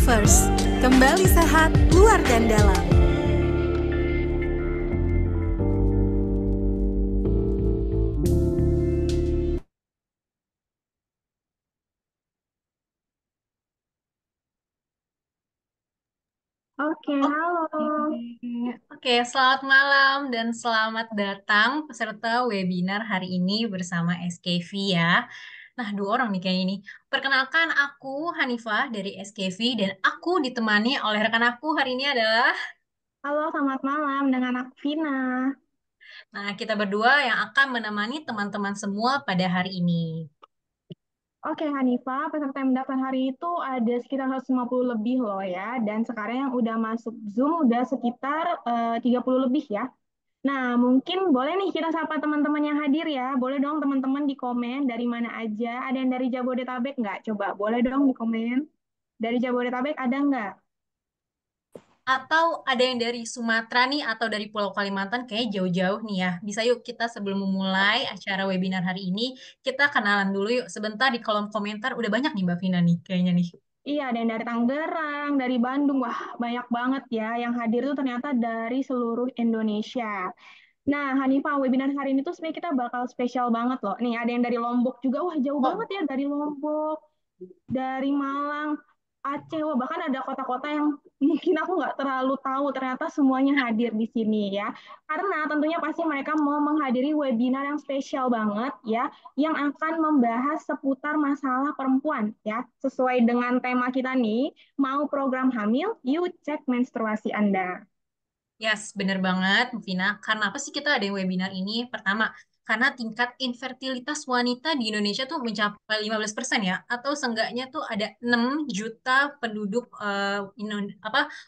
First, kembali sehat luar dan dalam. Oke, halo. Oke, selamat malam dan selamat datang peserta webinar hari ini bersama SKV ya. Nah, dua orang nih kayaknya ini. Perkenalkan aku Hanifah dari SKV dan aku ditemani oleh rekan aku hari ini adalah, Halo, selamat malam dengan aku Vina. nah kita berdua yang akan menemani teman-teman semua pada hari ini. Oke, Hanifah, peserta yang mendaftar hari itu ada sekitar 150 lebih loh ya. Dan sekarang yang udah masuk Zoom udah sekitar 30 lebih ya. Nah, mungkin boleh nih kita sapa teman-teman yang hadir ya. Boleh dong teman-teman di komen dari mana aja. Ada yang dari Jabodetabek nggak? Coba, boleh dong di komen. Dari Jabodetabek ada nggak? Atau ada yang dari Sumatera nih atau dari Pulau Kalimantan kayak jauh-jauh nih ya. Bisa yuk kita sebelum memulai acara webinar hari ini, kita kenalan dulu yuk. Sebentar di kolom komentar udah banyak nih Mbak Vina nih kayaknya nih. Iya, ada yang dari Tangerang, dari Bandung. Wah, banyak banget ya. Yang hadir tuh ternyata dari seluruh Indonesia. Nah, Hanifah, webinar hari ini tuh sebenarnya kita bakal spesial banget loh. Nih, ada yang dari Lombok juga. Wah, jauh banget Oh, ya dari Lombok, dari Malang, Aceh. Wah, bahkan ada kota-kota yang mungkin aku nggak terlalu tahu. Ternyata semuanya hadir di sini ya. Karena tentunya pasti mereka mau menghadiri webinar yang spesial banget ya, yang akan membahas seputar masalah perempuan ya. Sesuai dengan tema kita nih, mau program hamil, yuk cek menstruasi Anda. yes, bener banget, Bu Vina. Karena apa sih kita ada yang webinar ini? Pertama, karena tingkat infertilitas wanita di Indonesia tuh mencapai 15% ya, atau seenggaknya tuh ada 6 juta penduduk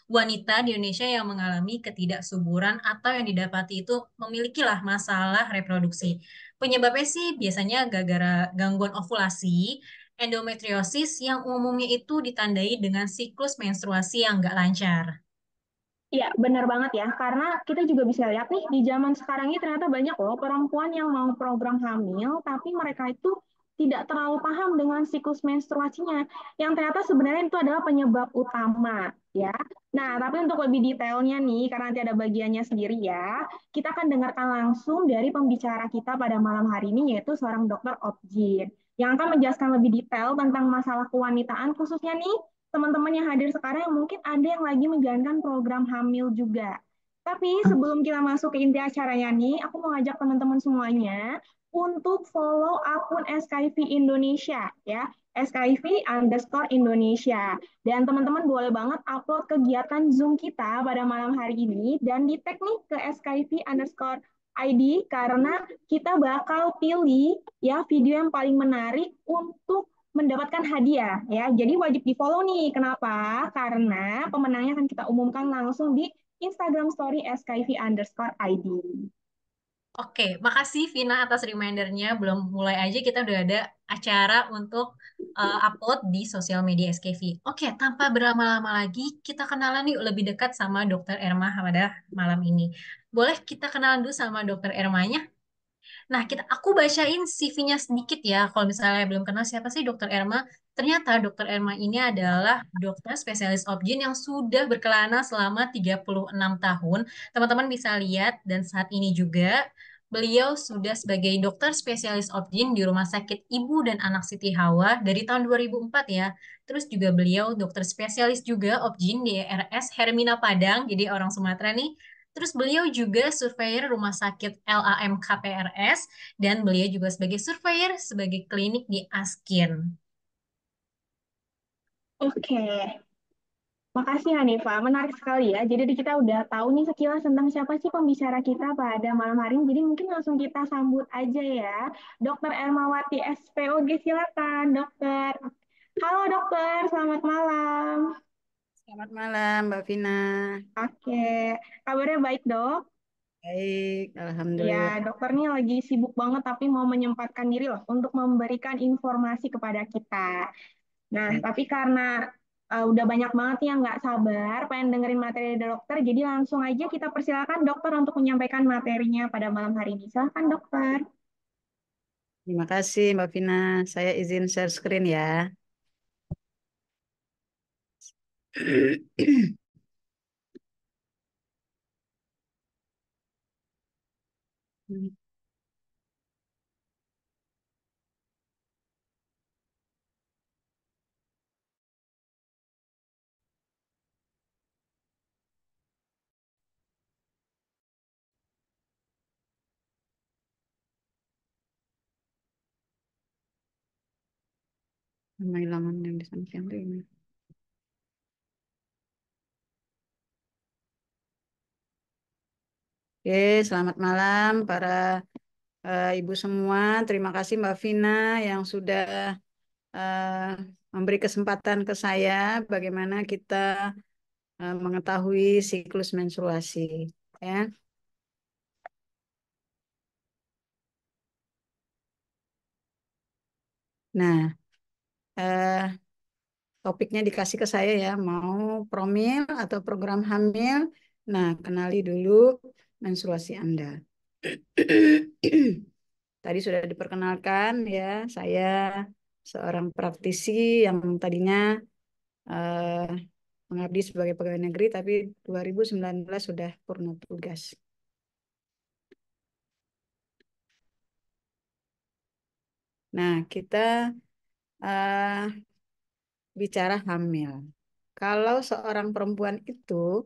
wanita di Indonesia yang mengalami ketidaksuburan atau yang didapati itu memiliki lah masalah reproduksi. Penyebabnya sih biasanya gara-gara gangguan ovulasi, endometriosis yang umumnya itu ditandai dengan siklus menstruasi yang nggak lancar. Iya, benar banget ya. Karena kita juga bisa lihat nih, di zaman sekarang ini ternyata banyak loh perempuan yang mau program hamil, tapi mereka itu tidak terlalu paham dengan siklus menstruasinya. Yang ternyata sebenarnya itu adalah penyebab utama, ya. Nah, tapi untuk lebih detailnya nih, karena nanti ada bagiannya sendiri ya, kita akan dengarkan langsung dari pembicara kita pada malam hari ini, yaitu seorang dokter Obgyn, yang akan menjelaskan lebih detail tentang masalah kewanitaan, khususnya nih teman-teman yang hadir sekarang yang mungkin ada yang lagi menjalankan program hamil juga. Tapi sebelum kita masuk ke inti acaranya nih, aku mau ngajak teman-teman semuanya untuk follow akun SKIV Indonesia ya, SKIV underscore Indonesia. Dan teman-teman boleh banget upload kegiatan Zoom kita pada malam hari ini dan di tag nih ke SKIV underscore ID karena kita bakal pilih ya video yang paling menarik untuk mendapatkan hadiah ya. Jadi wajib di-follow nih. Kenapa? Karena pemenangnya akan kita umumkan langsung di Instagram Story SKIV underscore ID. Oke, makasih Vina atas remindernya. Belum mulai aja kita udah ada acara untuk upload di sosial media SKV. Oke, tanpa berlama-lama lagi, kita kenalan yuk lebih dekat sama Dokter Erma pada malam ini. Boleh kita kenalan dulu sama Dokter Ermanya? Nah, aku bacain CV-nya sedikit ya. Kalau misalnya belum kenal siapa sih Dokter Erma, ternyata Dokter Erma ini adalah dokter spesialis obgyn yang sudah berkelana selama 36 tahun. Teman-teman bisa lihat dan saat ini juga beliau sudah sebagai dokter spesialis obgyn di Rumah Sakit Ibu dan Anak Siti Hawa dari tahun 2004 ya. Terus juga beliau dokter spesialis juga obgyn di RS Hermina Padang, jadi orang Sumatera nih. Terus beliau juga surveyor Rumah Sakit LAM KPRS dan beliau juga sebagai surveyor sebagai klinik di Askin. Oke, makasih Hanifah. Menarik sekali ya. Jadi kita udah tahu nih sekilas tentang siapa sih pembicara kita pada malam hari ini. Jadi mungkin langsung kita sambut aja ya. Dokter Ermawati SPOG, silakan dokter. Halo dokter, selamat malam. Selamat malam, Mbak Vina. Oke, kabarnya baik dok? Baik, Ya, Alhamdulillah. dokter ini lagi sibuk banget tapi mau menyempatkan diri loh untuk memberikan informasi kepada kita. Nah, Baik. tapi karena udah banyak banget yang nggak sabar pengen dengerin materi dari dokter, jadi langsung aja kita persilakan dokter untuk menyampaikan materinya pada malam hari ini. Silakan dokter. Terima kasih, Mbak Vina. Saya izin share screen ya. Hilangan yang disampaikan itu ini. Oke, selamat malam para ibu semua. Terima kasih Mbak Vina yang sudah memberi kesempatan ke saya bagaimana kita mengetahui siklus menstruasi. Ya. Nah, eh, topiknya dikasih ke saya ya, mau promil atau program hamil. Nah, kenali dulu menstruasi Anda. Tadi sudah diperkenalkan ya, saya seorang praktisi yang tadinya eh, mengabdi sebagai pegawai negeri, tapi 2019 sudah purna tugas. Nah, kita bicara hamil. Kalau seorang perempuan itu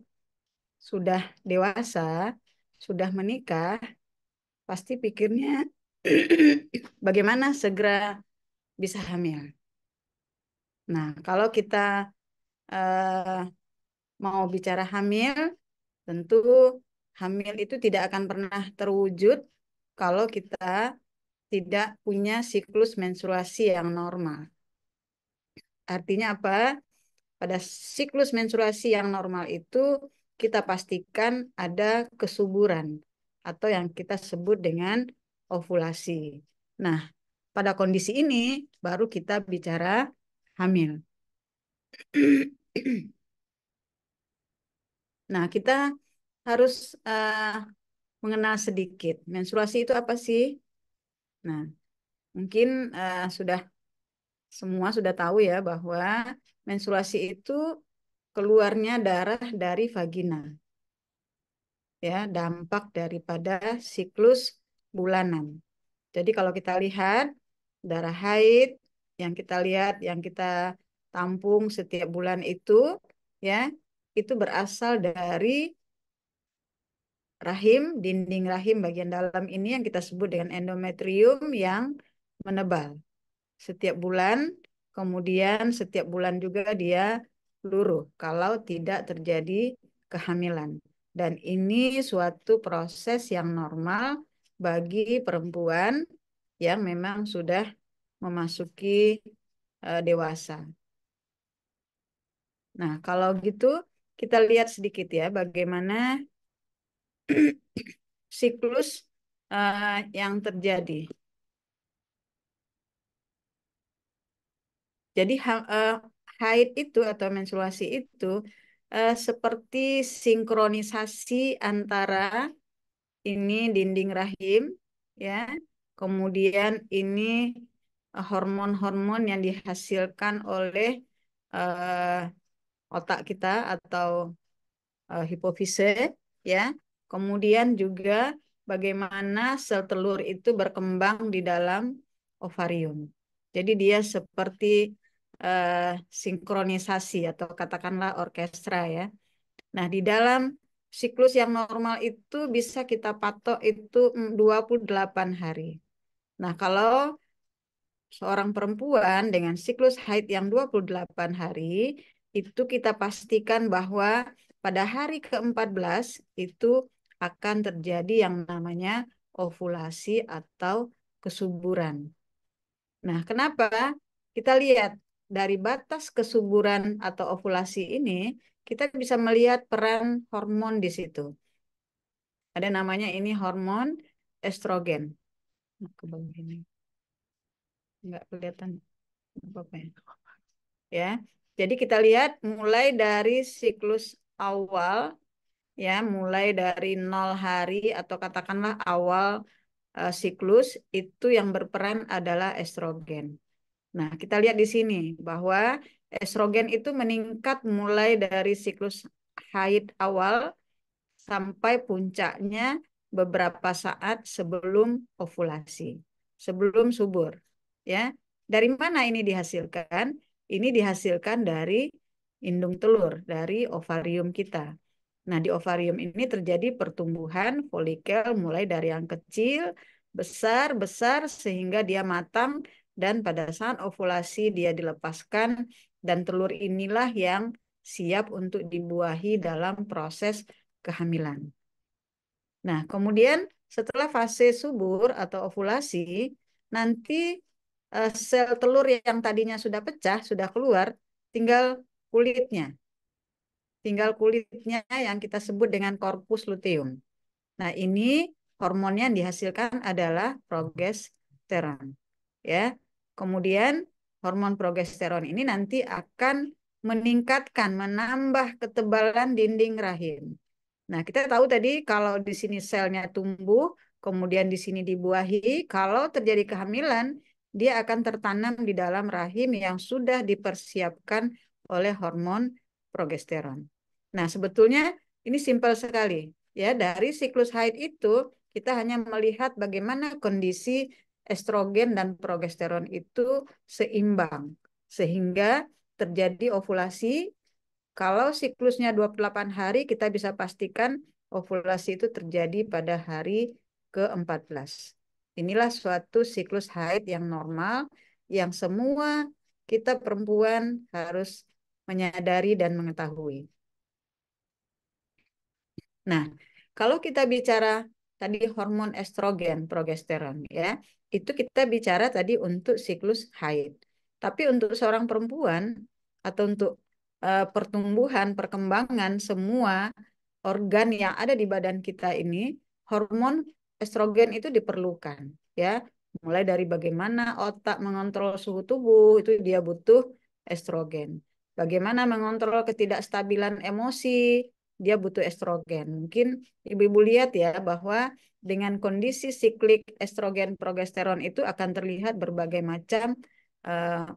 sudah dewasa, sudah menikah, pasti pikirnya bagaimana segera bisa hamil. Nah, kalau kita eh, mau bicara hamil, tentu hamil itu tidak akan pernah terwujud kalau kita tidak punya siklus menstruasi yang normal. Artinya apa? Pada siklus menstruasi yang normal itu kita pastikan ada kesuburan atau yang kita sebut dengan ovulasi. Nah, pada kondisi ini baru kita bicara hamil. Nah, kita harus mengenal sedikit menstruasi itu apa sih? Nah, mungkin semua sudah tahu ya bahwa menstruasi itu keluarnya darah dari vagina. Ya, dampak daripada siklus bulanan. Jadi kalau kita lihat darah haid yang kita lihat yang kita tampung setiap bulan itu ya, itu berasal dari rahim, dinding rahim bagian dalam ini yang kita sebut dengan endometrium yang menebal. Setiap bulan, kemudian setiap bulan juga dia luruh kalau tidak terjadi kehamilan. Dan ini suatu proses yang normal bagi perempuan yang memang sudah memasuki dewasa. Nah, kalau gitu kita lihat sedikit ya bagaimana siklus yang terjadi. Jadi haid itu atau menstruasi itu seperti sinkronisasi antara ini dinding rahim ya, kemudian ini hormon-hormon yang dihasilkan oleh otak kita atau hipofise ya. Kemudian juga bagaimana sel telur itu berkembang di dalam ovarium. Jadi dia seperti sinkronisasi atau katakanlah orkestra ya. Nah, di dalam siklus yang normal itu bisa kita patok itu 28 hari. Nah, kalau seorang perempuan dengan siklus haid yang 28 hari, itu kita pastikan bahwa pada hari ke-14 itu akan terjadi yang namanya ovulasi atau kesuburan. Nah, kenapa? Kita lihat dari batas kesuburan atau ovulasi ini, kita bisa melihat peran hormon di situ. Ada namanya ini hormon estrogen. Nah, ke bawah ini. Nggak kelihatan apa-apa ya. Ya. Jadi kita lihat mulai dari siklus awal, ya, mulai dari 0 hari atau katakanlah awal siklus, itu yang berperan adalah estrogen. Nah, kita lihat di sini bahwa estrogen itu meningkat mulai dari siklus haid awal sampai puncaknya beberapa saat sebelum ovulasi, sebelum subur. Ya, dari mana ini dihasilkan? Ini dihasilkan dari indung telur, dari ovarium kita. Nah, di ovarium ini terjadi pertumbuhan folikel mulai dari yang kecil, besar, besar, sehingga dia matang, dan pada saat ovulasi dia dilepaskan, dan telur inilah yang siap untuk dibuahi dalam proses kehamilan. Nah, kemudian setelah fase subur atau ovulasi, nanti sel telur yang tadinya sudah pecah, sudah keluar, tinggal kulitnya. Tinggal kulitnya yang kita sebut dengan corpus luteum. Nah, ini hormonnya yang dihasilkan adalah progesteron. Ya. Kemudian hormon progesteron ini nanti akan meningkatkan, menambah ketebalan dinding rahim. Nah, kita tahu tadi kalau di sini selnya tumbuh, kemudian di sini dibuahi, kalau terjadi kehamilan, dia akan tertanam di dalam rahim yang sudah dipersiapkan oleh hormon progesteron. Nah, sebetulnya ini simpel sekali. Ya, dari siklus haid itu kita hanya melihat bagaimana kondisi estrogen dan progesteron itu seimbang sehingga terjadi ovulasi. Kalau siklusnya 28 hari, kita bisa pastikan ovulasi itu terjadi pada hari ke-14. Inilah suatu siklus haid yang normal, yang semua kita perempuan harus menyadari dan mengetahui. Nah, kalau kita bicara tadi hormon estrogen, progesteron, ya, itu kita bicara tadi untuk siklus haid. Tapi untuk seorang perempuan atau untuk pertumbuhan, perkembangan semua organ yang ada di badan kita ini, hormon estrogen itu diperlukan, ya. Mulai dari bagaimana otak mengontrol suhu tubuh, itu dia butuh estrogen. Bagaimana mengontrol ketidakstabilan emosi, dia butuh estrogen. Mungkin ibu-ibu lihat ya bahwa dengan kondisi siklik estrogen progesteron itu akan terlihat berbagai macam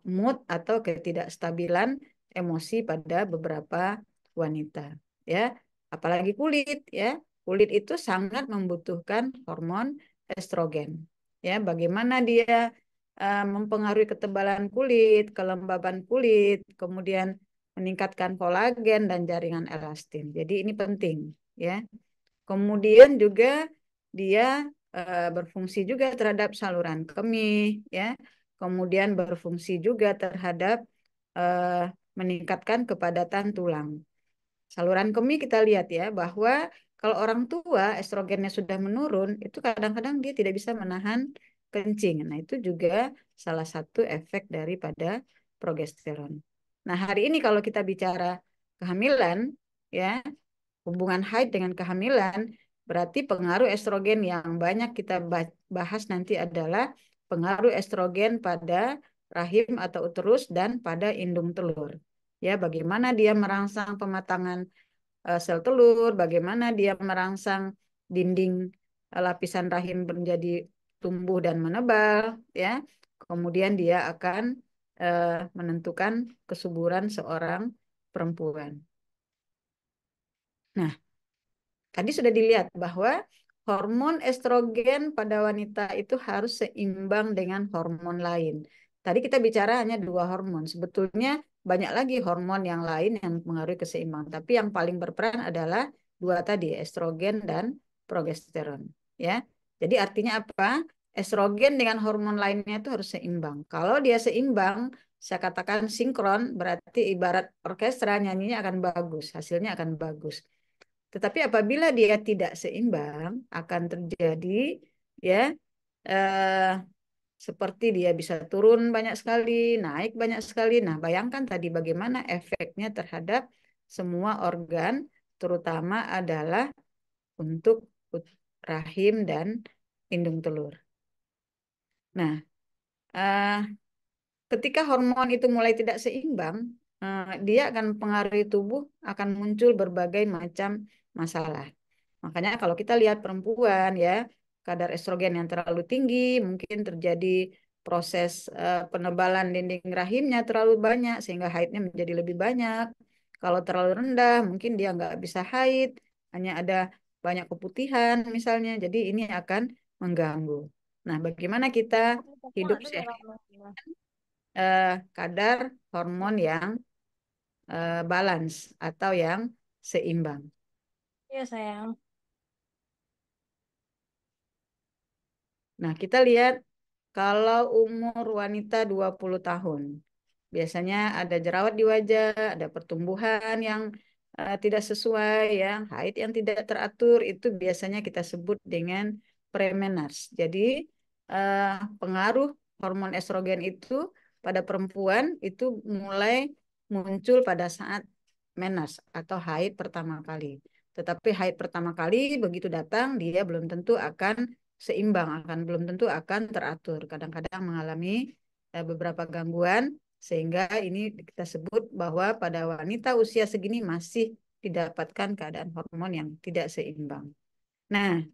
mood atau ketidakstabilan emosi pada beberapa wanita, ya. Apalagi kulit, ya. Kulit itu sangat membutuhkan hormon estrogen. Ya, bagaimana dia mempengaruhi ketebalan kulit, kelembaban kulit, kemudian meningkatkan kolagen dan jaringan elastin. Jadi ini penting, ya. Kemudian juga dia berfungsi juga terhadap saluran kemih, ya. Kemudian berfungsi juga terhadap meningkatkan kepadatan tulang. Saluran kemih kita lihat ya bahwa kalau orang tua estrogennya sudah menurun, itu kadang-kadang dia tidak bisa menahan kencing. Nah, itu juga salah satu efek daripada progesteron. Nah, hari ini kalau kita bicara kehamilan, ya, hubungan haid dengan kehamilan, berarti pengaruh estrogen yang banyak kita bahas nanti adalah pengaruh estrogen pada rahim atau uterus dan pada indung telur. Ya, bagaimana dia merangsang pematangan sel telur, bagaimana dia merangsang dinding lapisan rahim menjadi tumbuh dan menebal, ya. Kemudian dia akan menentukan kesuburan seorang perempuan. Nah, tadi sudah dilihat bahwa hormon estrogen pada wanita itu harus seimbang dengan hormon lain. Tadi kita bicara hanya 2 hormon. Sebetulnya banyak lagi hormon yang lain yang mempengaruhi keseimbangan. Tapi yang paling berperan adalah 2 tadi, estrogen dan progesteron. Ya, jadi artinya apa? Estrogen dengan hormon lainnya itu harus seimbang. Kalau dia seimbang, saya katakan sinkron, berarti ibarat orkestra nyanyinya akan bagus, hasilnya akan bagus. Tetapi apabila dia tidak seimbang, akan terjadi ya seperti dia bisa turun banyak sekali, naik banyak sekali. Nah, bayangkan tadi bagaimana efeknya terhadap semua organ, terutama adalah untuk rahim dan indung telur. Nah, ketika hormon itu mulai tidak seimbang, dia akan mempengaruhi tubuh, akan muncul berbagai macam masalah. Makanya kalau kita lihat perempuan ya, kadar estrogen yang terlalu tinggi, mungkin terjadi proses penebalan dinding rahimnya terlalu banyak sehingga haidnya menjadi lebih banyak. Kalau terlalu rendah, mungkin dia nggak bisa haid, hanya ada banyak keputihan misalnya. Jadi ini akan mengganggu. Nah, bagaimana kita hidup sehat? Kadar hormon yang balance atau yang seimbang. Iya, sayang. Nah, kita lihat kalau umur wanita 20 tahun, biasanya ada jerawat di wajah, ada pertumbuhan yang tidak sesuai, ya, haid yang tidak teratur, itu biasanya kita sebut dengan premenarche. Jadi, eh, pengaruh hormon estrogen itu pada perempuan itu mulai muncul pada saat menarche atau haid pertama kali. Tetapi haid pertama kali begitu datang, dia belum tentu akan seimbang, belum tentu akan teratur. Kadang-kadang mengalami beberapa gangguan, sehingga ini kita sebut bahwa pada wanita usia segini masih didapatkan keadaan hormon yang tidak seimbang. Nah,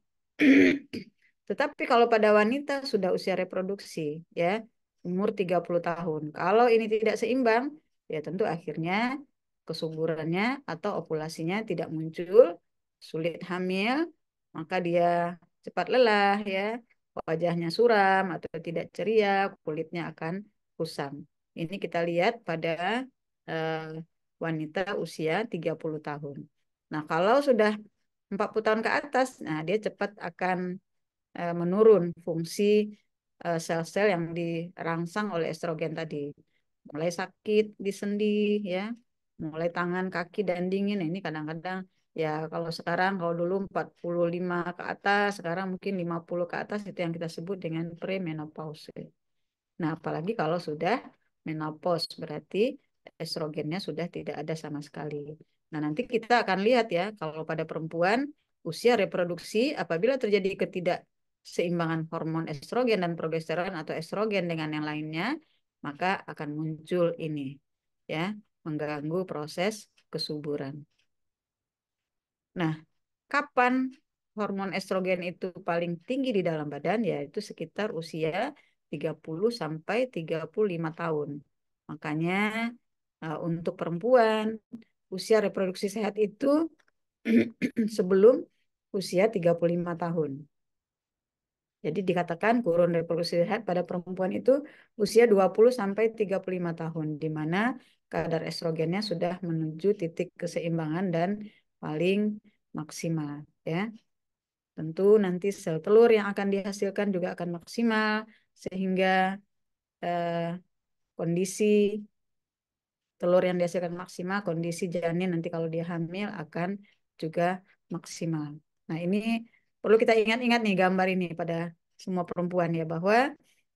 tetapi kalau pada wanita sudah usia reproduksi, ya, umur 30 tahun, kalau ini tidak seimbang, ya tentu akhirnya kesuburannya atau ovulasinya tidak muncul, sulit hamil, maka dia cepat lelah, ya, wajahnya suram atau tidak ceria, kulitnya akan kusam. Ini kita lihat pada eh, wanita usia 30 tahun. Nah, kalau sudah 40 tahun ke atas, nah dia cepat akan menurun fungsi sel-sel yang dirangsang oleh estrogen tadi. Mulai sakit di sendi, ya, mulai tangan, kaki, dan dingin. Nah, ini kadang-kadang, ya, kalau sekarang, kalau dulu 45 ke atas, sekarang mungkin 50 ke atas, itu yang kita sebut dengan premenopause. Nah, apalagi kalau sudah menopause, berarti estrogennya sudah tidak ada sama sekali. Nah, nanti kita akan lihat, ya, kalau pada perempuan usia reproduksi, apabila terjadi ketidakseimbangan hormon estrogen dan progesteron atau estrogen dengan yang lainnya, maka akan muncul ini, ya, mengganggu proses kesuburan. Nah, kapan hormon estrogen itu paling tinggi di dalam badan? Yaitu sekitar usia 30 sampai 35 tahun. Makanya untuk perempuan, usia reproduksi sehat itu sebelum usia 35 tahun. Jadi dikatakan kurun reproduksi sehat pada perempuan itu usia 20 sampai 35 tahun, di mana kadar estrogennya sudah menuju titik keseimbangan dan paling maksimal, ya. Tentu nanti sel telur yang akan dihasilkan juga akan maksimal, sehingga eh, kondisi telur yang dihasilkan maksimal, kondisi janin nanti kalau dia hamil akan juga maksimal. Nah, ini perlu kita ingat-ingat nih gambar ini pada semua perempuan, ya, bahwa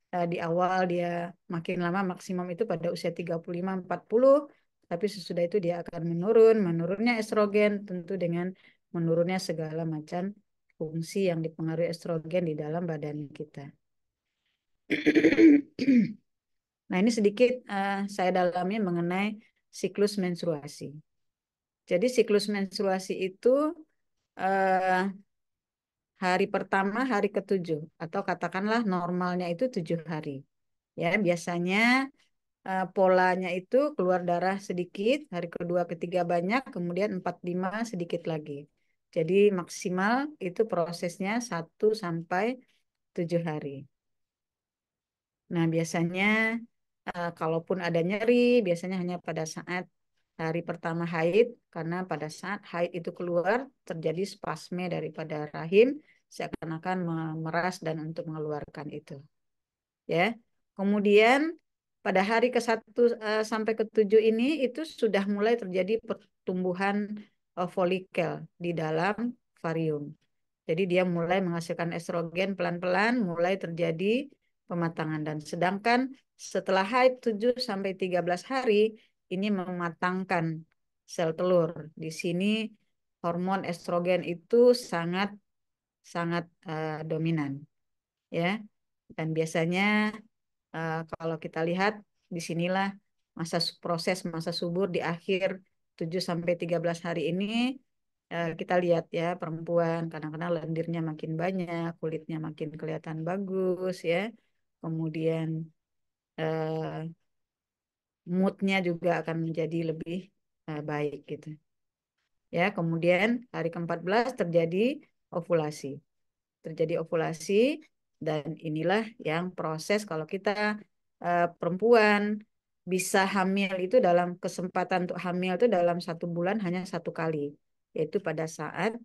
di awal dia makin lama maksimum itu pada usia 35-40, tapi sesudah itu dia akan menurun, menurunnya estrogen tentu dengan menurunnya segala macam fungsi yang dipengaruhi estrogen di dalam badan kita. Nah, ini sedikit saya dalami mengenai siklus menstruasi. Jadi siklus menstruasi itu hari pertama hari ke-7, atau katakanlah normalnya itu 7 hari. Ya, biasanya polanya itu keluar darah sedikit, hari kedua ketiga banyak, kemudian 4-5 sedikit lagi. Jadi maksimal itu prosesnya 1 sampai 7 hari. Nah, biasanya kalaupun ada nyeri, biasanya hanya pada saat hari pertama haid, karena pada saat haid itu keluar, terjadi spasme daripada rahim, seakan-akan memeras dan untuk mengeluarkan itu. Ya, kemudian pada hari ke-1 sampai ke-7 ini itu sudah mulai terjadi pertumbuhan folikel di dalam ovarium. Jadi dia mulai menghasilkan estrogen pelan-pelan, mulai terjadi pematangan. Dan sedangkan setelah haid 7 sampai 13 hari ini mematangkan sel telur. Di sini hormon estrogen itu sangat sangat dominan, ya. Dan biasanya kalau kita lihat di sinilah proses masa subur di akhir 7 sampai 13 hari ini. Kita lihat, ya, perempuan kadang-kadang lendirnya makin banyak, kulitnya makin kelihatan bagus, ya. Kemudian eh, moodnya juga akan menjadi lebih baik gitu. Ya, kemudian hari ke-14 terjadi ovulasi. Terjadi ovulasi dan inilah yang proses kalau kita perempuan bisa hamil itu dalam kesempatan untuk hamil itu dalam 1 bulan hanya 1 kali, yaitu pada saat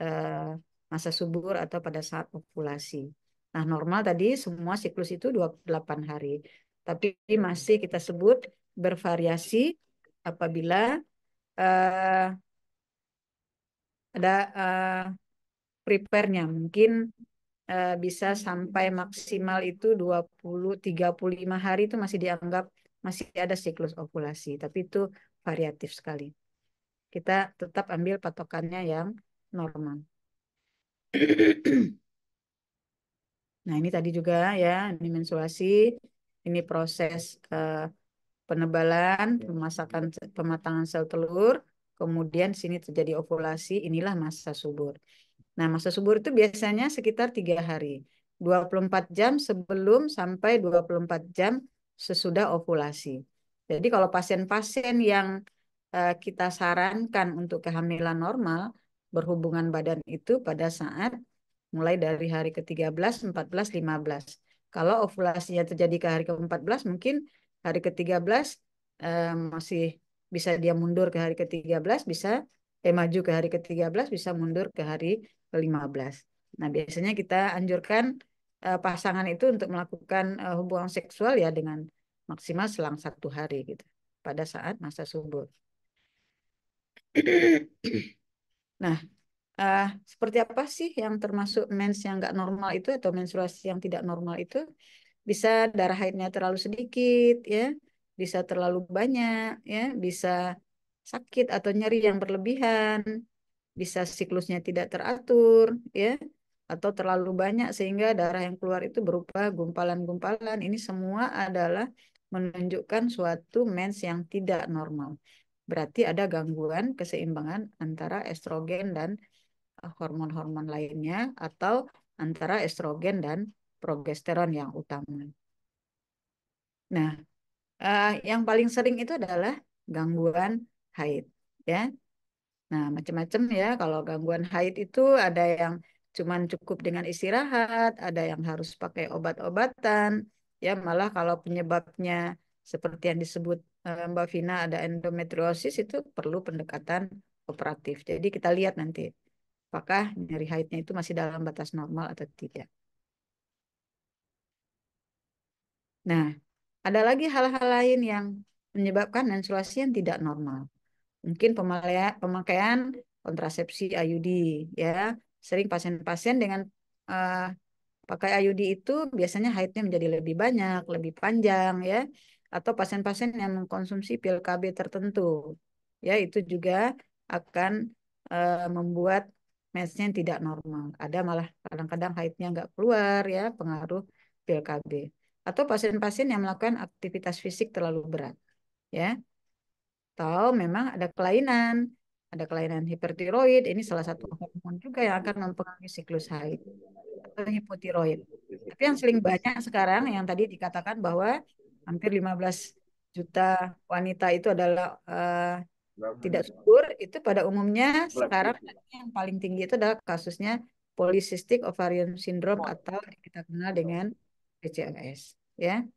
eh, masa subur atau pada saat ovulasi. Nah, normal tadi semua siklus itu 28 hari. Tapi masih kita sebut bervariasi apabila eh, ada prepare-nya. Mungkin bisa sampai maksimal itu 35 hari itu masih dianggap masih ada siklus ovulasi. Tapi itu variatif sekali. Kita tetap ambil patokannya yang normal. Nah, ini tadi juga ya, ini menstruasi, ini proses penebalan, pematangan sel telur, kemudian sini terjadi ovulasi, inilah masa subur. Nah, masa subur itu biasanya sekitar 3 hari, 24 jam sebelum sampai 24 jam sesudah ovulasi. Jadi kalau pasien-pasien yang kita sarankan untuk kehamilan normal, berhubungan badan itu pada saat mulai dari hari ke-13, 14, 15. Kalau ovulasinya terjadi ke hari ke-14, mungkin hari ke-13 masih bisa dia mundur ke hari ke-13, bisa maju ke hari ke-13, bisa mundur ke hari ke-15. Nah, biasanya kita anjurkan pasangan itu untuk melakukan hubungan seksual ya dengan maksimal selang 1 hari gitu pada saat masa subur. Nah, seperti apa sih yang termasuk mens yang nggak normal itu atau menstruasi yang tidak normal itu? Bisa darah haidnya terlalu sedikit, ya, bisa terlalu banyak, ya, bisa sakit atau nyeri yang berlebihan, bisa siklusnya tidak teratur, ya, atau terlalu banyak sehingga darah yang keluar itu berupa gumpalan-gumpalan. Ini semua adalah menunjukkan suatu mens yang tidak normal. Berarti ada gangguan keseimbangan antara estrogen dan hormon-hormon lainnya atau antara estrogen dan progesteron yang utama. Nah, yang paling sering itu adalah gangguan haid, ya. Nah, macam-macam ya. Kalau gangguan haid itu ada yang cuman cukup dengan istirahat, ada yang harus pakai obat-obatan, ya. Malah kalau penyebabnya seperti yang disebut Mbak Vina ada endometriosis itu perlu pendekatan operatif. Jadi kita lihat nanti apakah nyeri haidnya itu masih dalam batas normal atau tidak. Nah, ada lagi hal-hal lain yang menyebabkan menstruasi yang tidak normal. Mungkin pemakaian kontrasepsi IUD, ya. Sering pasien-pasien dengan eh, pakai IUD itu biasanya haidnya menjadi lebih banyak, lebih panjang, ya. Atau pasien-pasien yang mengkonsumsi pil KB tertentu, ya, itu juga akan membuat mensnya tidak normal. Ada malah kadang-kadang haidnya nggak keluar, ya, pengaruh pil KB. Atau pasien-pasien yang melakukan aktivitas fisik terlalu berat, ya. Atau memang ada kelainan hipertiroid, ini salah satu hormon juga yang akan mempengaruhi siklus haid, atau hipotiroid. Tapi yang sering banyak sekarang yang tadi dikatakan bahwa hampir 15 juta wanita itu adalah tidak subur, itu pada umumnya sekarang yang paling tinggi itu adalah kasusnya polycystic ovarian syndrome atau yang kita kenal dengan PCOS, ya.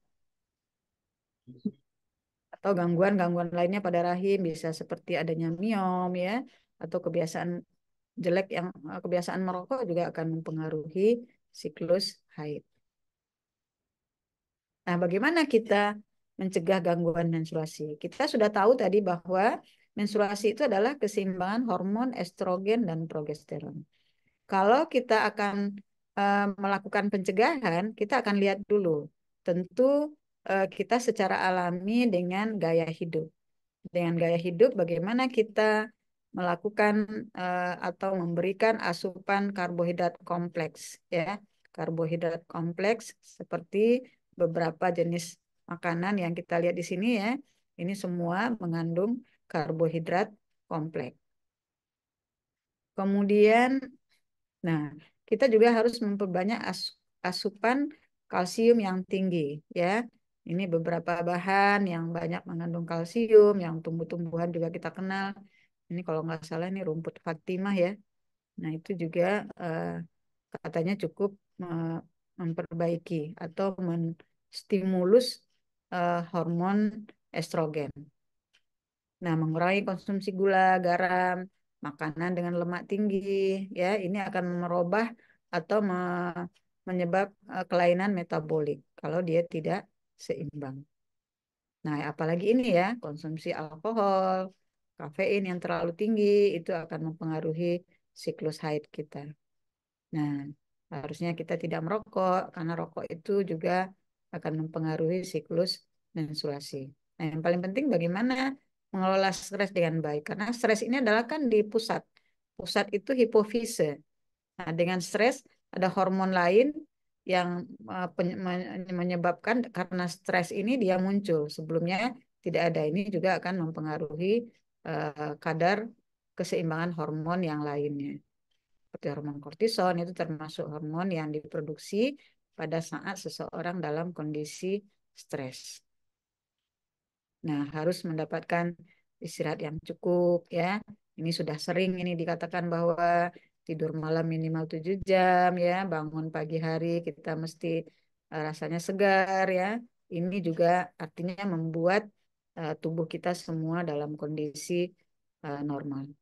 Atau gangguan-gangguan lainnya pada rahim bisa seperti adanya miom, ya, atau kebiasaan jelek yang kebiasaan merokok juga akan mempengaruhi siklus haid. Nah, bagaimana kita mencegah gangguan menstruasi? Kita sudah tahu tadi bahwa menstruasi itu adalah keseimbangan hormon estrogen dan progesteron. Kalau kita akan melakukan pencegahan, kita akan lihat dulu. Tentu kita secara alami dengan gaya hidup. Dengan gaya hidup, bagaimana kita melakukan atau memberikan asupan karbohidrat kompleks, ya. Karbohidrat kompleks seperti beberapa jenis makanan yang kita lihat di sini, ya. Ini semua mengandung karbohidrat kompleks. Kemudian, nah, kita juga harus memperbanyak asupan kalsium yang tinggi, ya. Ini beberapa bahan yang banyak mengandung kalsium, yang tumbuh-tumbuhan juga kita kenal. Ini kalau nggak salah ini rumput Fatimah ya. Nah itu juga katanya cukup memperbaiki atau menstimulus hormon estrogen. Nah, mengurangi konsumsi gula, garam, makanan dengan lemak tinggi, ya, ini akan merubah atau menyebab kelainan metabolik kalau dia tidak seimbang. Nah, apalagi ini ya, konsumsi alkohol, kafein yang terlalu tinggi itu akan mempengaruhi siklus haid kita. Nah, harusnya kita tidak merokok karena rokok itu juga akan mempengaruhi siklus menstruasi. Nah, yang paling penting bagaimana mengelola stres dengan baik karena stres ini adalah kan di pusat. Pusat itu hipofise. Nah, dengan stres ada hormon lain yang menyebabkan karena stres ini dia muncul. Sebelumnya tidak ada. Ini juga akan mempengaruhi kadar keseimbangan hormon yang lainnya. Seperti hormon kortison itu termasuk hormon yang diproduksi pada saat seseorang dalam kondisi stres. Nah, harus mendapatkan istirahat yang cukup ya. Ini sudah sering ini dikatakan bahwa tidur malam minimal 7 jam ya, bangun pagi hari kita mesti rasanya segar ya. Ini juga artinya membuat tubuh kita semua dalam kondisi normal.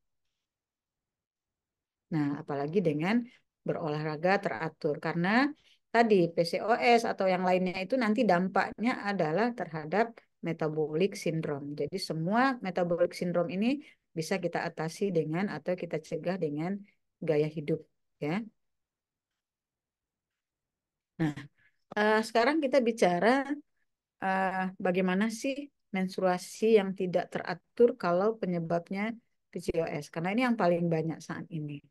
Nah, apalagi dengan berolahraga teratur karena tadi PCOS atau yang lainnya itu nanti dampaknya adalah terhadap metabolic syndrome. Jadi semua metabolic syndrome ini bisa kita atasi dengan atau kita cegah dengan gaya hidup ya. Nah, sekarang kita bicara bagaimana sih menstruasi yang tidak teratur kalau penyebabnya PCOS karena ini yang paling banyak saat ini.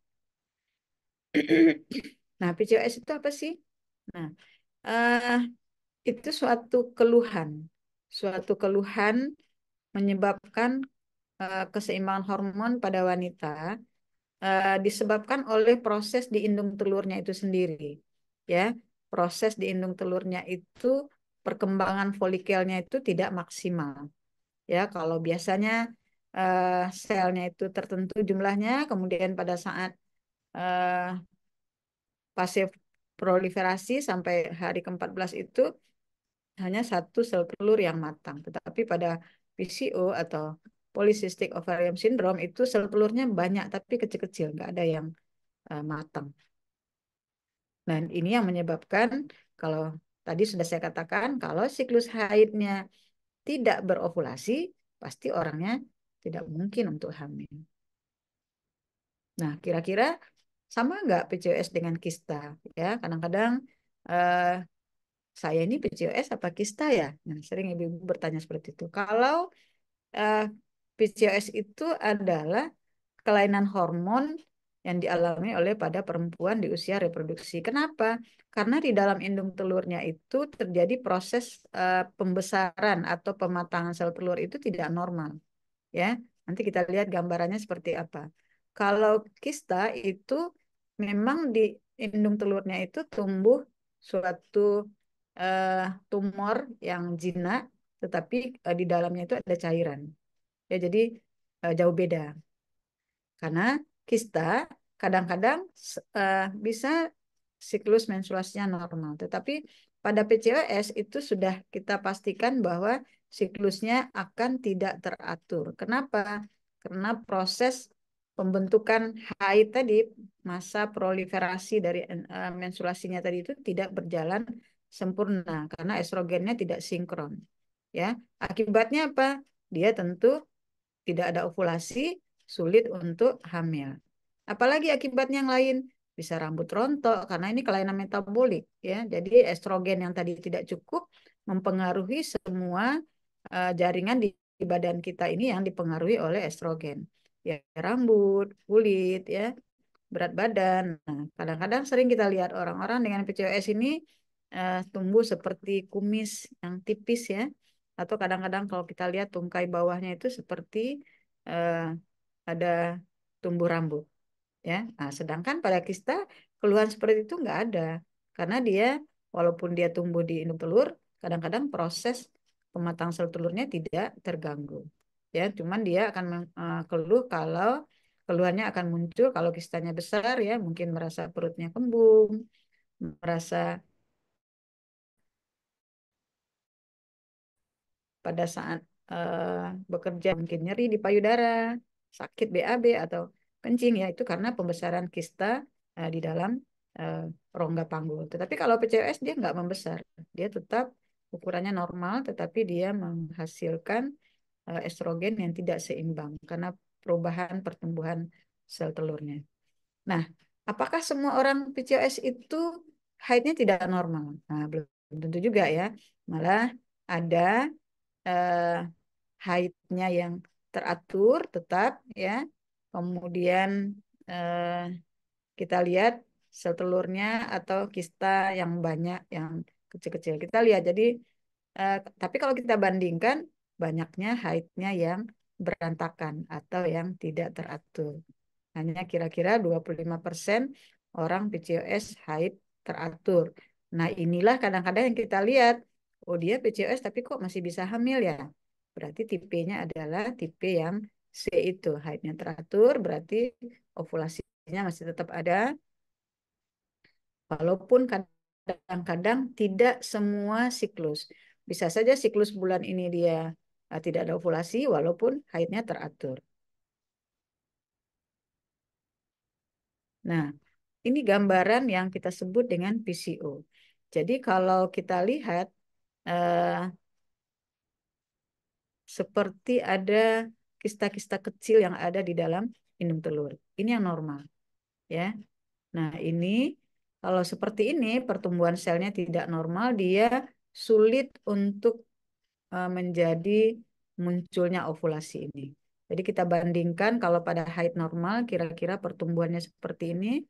Nah, PCOS itu apa sih? Nah, itu suatu keluhan menyebabkan keseimbangan hormon pada wanita disebabkan oleh proses di indung telurnya itu sendiri, ya. Proses di indung telurnya itu perkembangan folikelnya itu tidak maksimal, ya. Kalau biasanya selnya itu tertentu jumlahnya, kemudian pada saat fase proliferasi sampai hari ke-14 itu hanya satu sel telur yang matang. Tetapi pada PCO atau Polycystic Ovarian Syndrome itu sel telurnya banyak tapi kecil-kecil, nggak ada yang matang. Dan ini yang menyebabkan kalau tadi sudah saya katakan kalau siklus haidnya tidak berovulasi, pasti orangnya tidak mungkin untuk hamil. Nah, kira-kira sama nggak PCOS dengan kista? Ya, kadang-kadang saya ini PCOS apa kista ya? Nah, sering ibu-ibu bertanya seperti itu. Kalau PCOS itu adalah kelainan hormon yang dialami oleh pada perempuan di usia reproduksi. Kenapa? Karena di dalam indung telurnya itu terjadi proses pembesaran atau pematangan sel telur itu tidak normal. Ya, nanti kita lihat gambarannya seperti apa. Kalau kista itu memang di indung telurnya itu tumbuh suatu tumor yang jinak, tetapi di dalamnya itu ada cairan. Ya, jadi jauh beda. Karena kista kadang-kadang bisa siklus menstruasinya normal, tetapi pada PCOS itu sudah kita pastikan bahwa siklusnya akan tidak teratur. Kenapa? Karena proses pembentukan haid tadi, masa proliferasi dari menstruasinya tadi itu tidak berjalan sempurna karena estrogennya tidak sinkron. Ya, akibatnya apa? Dia tentu tidak ada ovulasi, sulit untuk hamil. Apalagi akibatnya yang lain, bisa rambut rontok karena ini kelainan metabolik ya. Jadi estrogen yang tadi tidak cukup mempengaruhi semua jaringan di badan kita ini yang dipengaruhi oleh estrogen. Ya, rambut, kulit ya, berat badan. Nah, kadang-kadang sering kita lihat orang-orang dengan PCOS ini tumbuh seperti kumis yang tipis ya. Atau kadang-kadang kalau kita lihat tungkai bawahnya itu seperti eh, ada tumbuh rambut ya. Nah, sedangkan pada kista keluhan seperti itu nggak ada karena dia walaupun dia tumbuh di indung telur kadang-kadang proses pematang sel telurnya tidak terganggu. Ya, cuman dia akan keluh kalau keluhannya akan muncul kalau kistanya besar ya, mungkin merasa perutnya kembung, merasa pada saat bekerja mungkin nyeri di payudara, sakit BAB atau kencing ya, itu karena pembesaran kista di dalam eh, rongga panggul. Tetapi kalau PCOS dia nggak membesar, dia tetap ukurannya normal, tetapi dia menghasilkan estrogen yang tidak seimbang karena perubahan pertumbuhan sel telurnya. Nah, apakah semua orang PCOS itu haidnya tidak normal? Nah, belum tentu juga ya. Malah ada eh, haidnya yang teratur tetap ya. Kemudian eh, kita lihat sel telurnya atau kista yang banyak, yang kecil-kecil. Kita lihat. Jadi, tapi kalau kita bandingkan, banyaknya haidnya yang berantakan atau yang tidak teratur. Hanya kira-kira 25% orang PCOS haid teratur. Nah, inilah kadang-kadang yang kita lihat. Oh, dia PCOS tapi kok masih bisa hamil ya? Berarti tipenya adalah tipe yang C itu. Haidnya teratur, berarti ovulasinya masih tetap ada. Walaupun kadang-kadang tidak semua siklus. Bisa saja siklus bulan ini dia tidak ada ovulasi walaupun haidnya teratur. Nah, ini gambaran yang kita sebut dengan PCO. Jadi kalau kita lihat eh, seperti ada kista-kista kecil yang ada di dalam indung telur. Ini yang normal, ya. Nah, ini kalau seperti ini pertumbuhan selnya tidak normal, dia sulit untuk menjadi munculnya ovulasi ini. Jadi kita bandingkan kalau pada haid normal kira-kira pertumbuhannya seperti ini,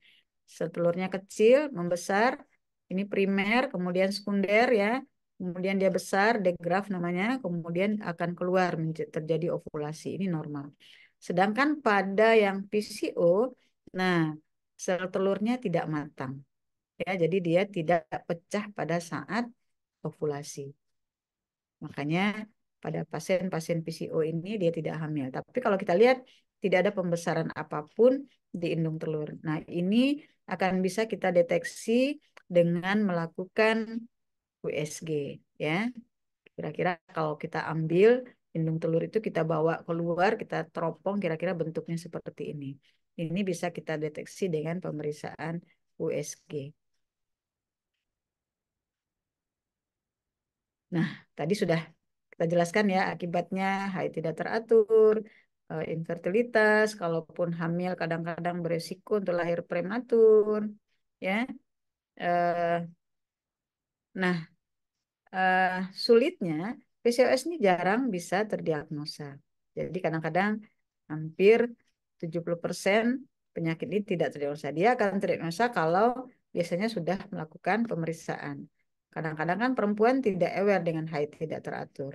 telurnya kecil, membesar, ini primer, kemudian sekunder ya, kemudian dia besar, degraf namanya, kemudian akan keluar terjadi ovulasi, ini normal. Sedangkan pada yang PCO, nah sel telurnya tidak matang, ya, jadi dia tidak pecah pada saat ovulasi. Makanya pada pasien-pasien PCO ini dia tidak hamil. Tapi kalau kita lihat tidak ada pembesaran apapun di indung telur. Nah, ini akan bisa kita deteksi dengan melakukan USG ya. Kira-kira kalau kita ambil indung telur itu kita bawa keluar, kita teropong kira-kira bentuknya seperti ini. Ini bisa kita deteksi dengan pemeriksaan USG. Nah, tadi sudah kita jelaskan ya akibatnya haid tidak teratur, infertilitas, kalaupun hamil kadang-kadang beresiko untuk lahir prematur, ya. Eh, nah, sulitnya PCOS ini jarang bisa terdiagnosa. Jadi kadang-kadang hampir 70% penyakit ini tidak terdiagnosa. Dia akan terdiagnosa kalau biasanya sudah melakukan pemeriksaan. Kadang-kadang kan perempuan tidak aware dengan haid tidak teratur.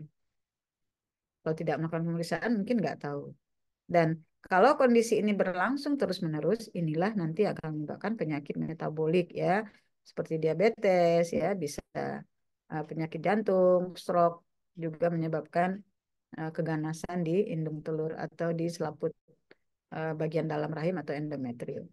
Kalau tidak melakukan pemeriksaan mungkin nggak tahu. Dan kalau kondisi ini berlangsung terus-menerus, inilah nanti akan menyebabkan penyakit metabolik ya, seperti diabetes ya, bisa penyakit jantung, stroke, juga menyebabkan keganasan di indung telur atau di selaput bagian dalam rahim atau endometrium.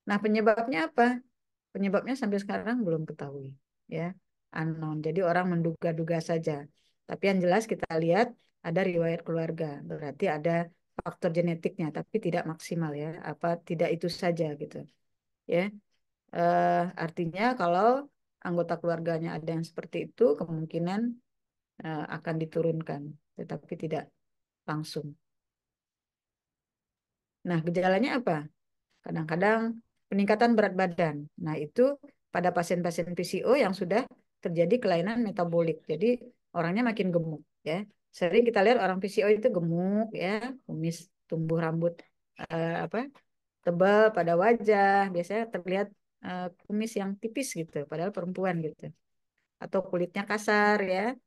Nah, penyebabnya apa? Penyebabnya sampai sekarang belum ketahui ya, unknown. Jadi orang menduga-duga saja. Tapi yang jelas kita lihat ada riwayat keluarga, berarti ada faktor genetiknya, tapi tidak maksimal ya, apa tidak itu saja gitu ya. Artinya kalau anggota keluarganya ada yang seperti itu, kemungkinan akan diturunkan, tetapi tidak langsung. Nah, gejalanya apa? Kadang-kadang peningkatan berat badan. Nah, itu pada pasien-pasien PCO yang sudah terjadi kelainan metabolik. Jadi orangnya makin gemuk ya. Sering kita lihat orang PCO itu gemuk ya, kumis, tumbuh rambut apa? Tebal pada wajah, biasanya terlihat kumis yang tipis gitu, padahal perempuan gitu. Atau kulitnya kasar ya.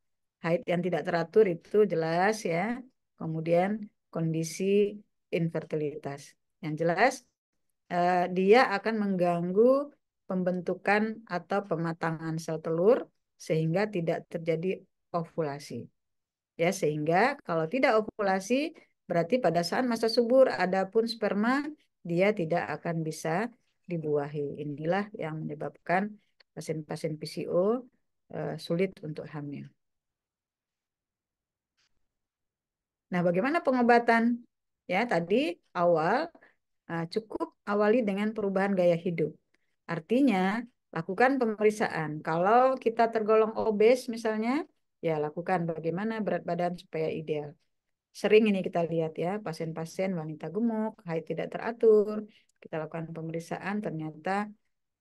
Haid yang tidak teratur itu jelas ya. Kemudian kondisi infertilitas. Yang jelas dia akan mengganggu pembentukan atau pematangan sel telur sehingga tidak terjadi ovulasi. Ya, sehingga kalau tidak ovulasi berarti pada saat masa subur adapun sperma dia tidak akan bisa dibuahi. Inilah yang menyebabkan pasien-pasien PCO sulit untuk hamil. Nah, bagaimana pengobatan? Ya, tadi awal cukup awali dengan perubahan gaya hidup. Artinya, lakukan pemeriksaan. Kalau kita tergolong obes misalnya, ya lakukan bagaimana berat badan supaya ideal. Sering ini kita lihat ya, pasien-pasien wanita gemuk, haid tidak teratur. Kita lakukan pemeriksaan, ternyata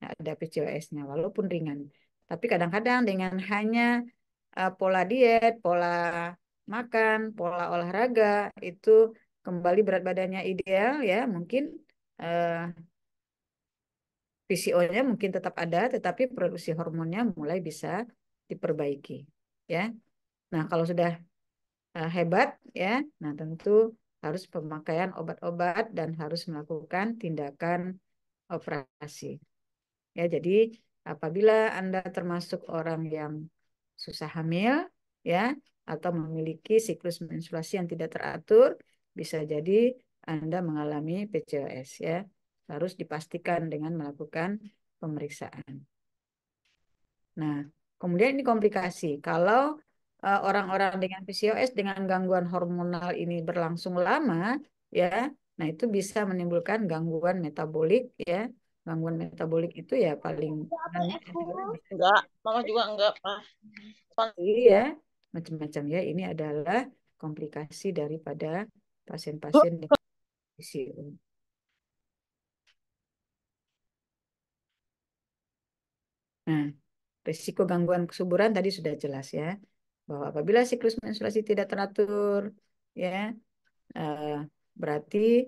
ada PCOS-nya, walaupun ringan. Tapi kadang-kadang dengan hanya pola diet, pola makan, pola olahraga, itu kembali berat badannya ideal ya, mungkin PCO-nya mungkin tetap ada, tetapi produksi hormonnya mulai bisa diperbaiki. Ya, nah kalau sudah hebat ya, nah tentu harus pemakaian obat-obat dan harus melakukan tindakan operasi. Ya, jadi apabila Anda termasuk orang yang susah hamil ya atau memiliki siklus menstruasi yang tidak teratur, bisa jadi Anda mengalami PCOS ya. Harus dipastikan dengan melakukan pemeriksaan. Nah, kemudian ini komplikasi. Kalau orang-orang dengan PCOS dengan gangguan hormonal ini berlangsung lama ya, nah itu bisa menimbulkan gangguan metabolik ya. Gangguan metabolik itu ya paling adalah bisa Enggak, mama juga enggak, Pak. ya macam-macam ya. Ini adalah komplikasi daripada pasien-pasien dengan PCO. Nah, risiko gangguan kesuburan tadi sudah jelas ya, bahwa apabila siklus menstruasi tidak teratur ya, berarti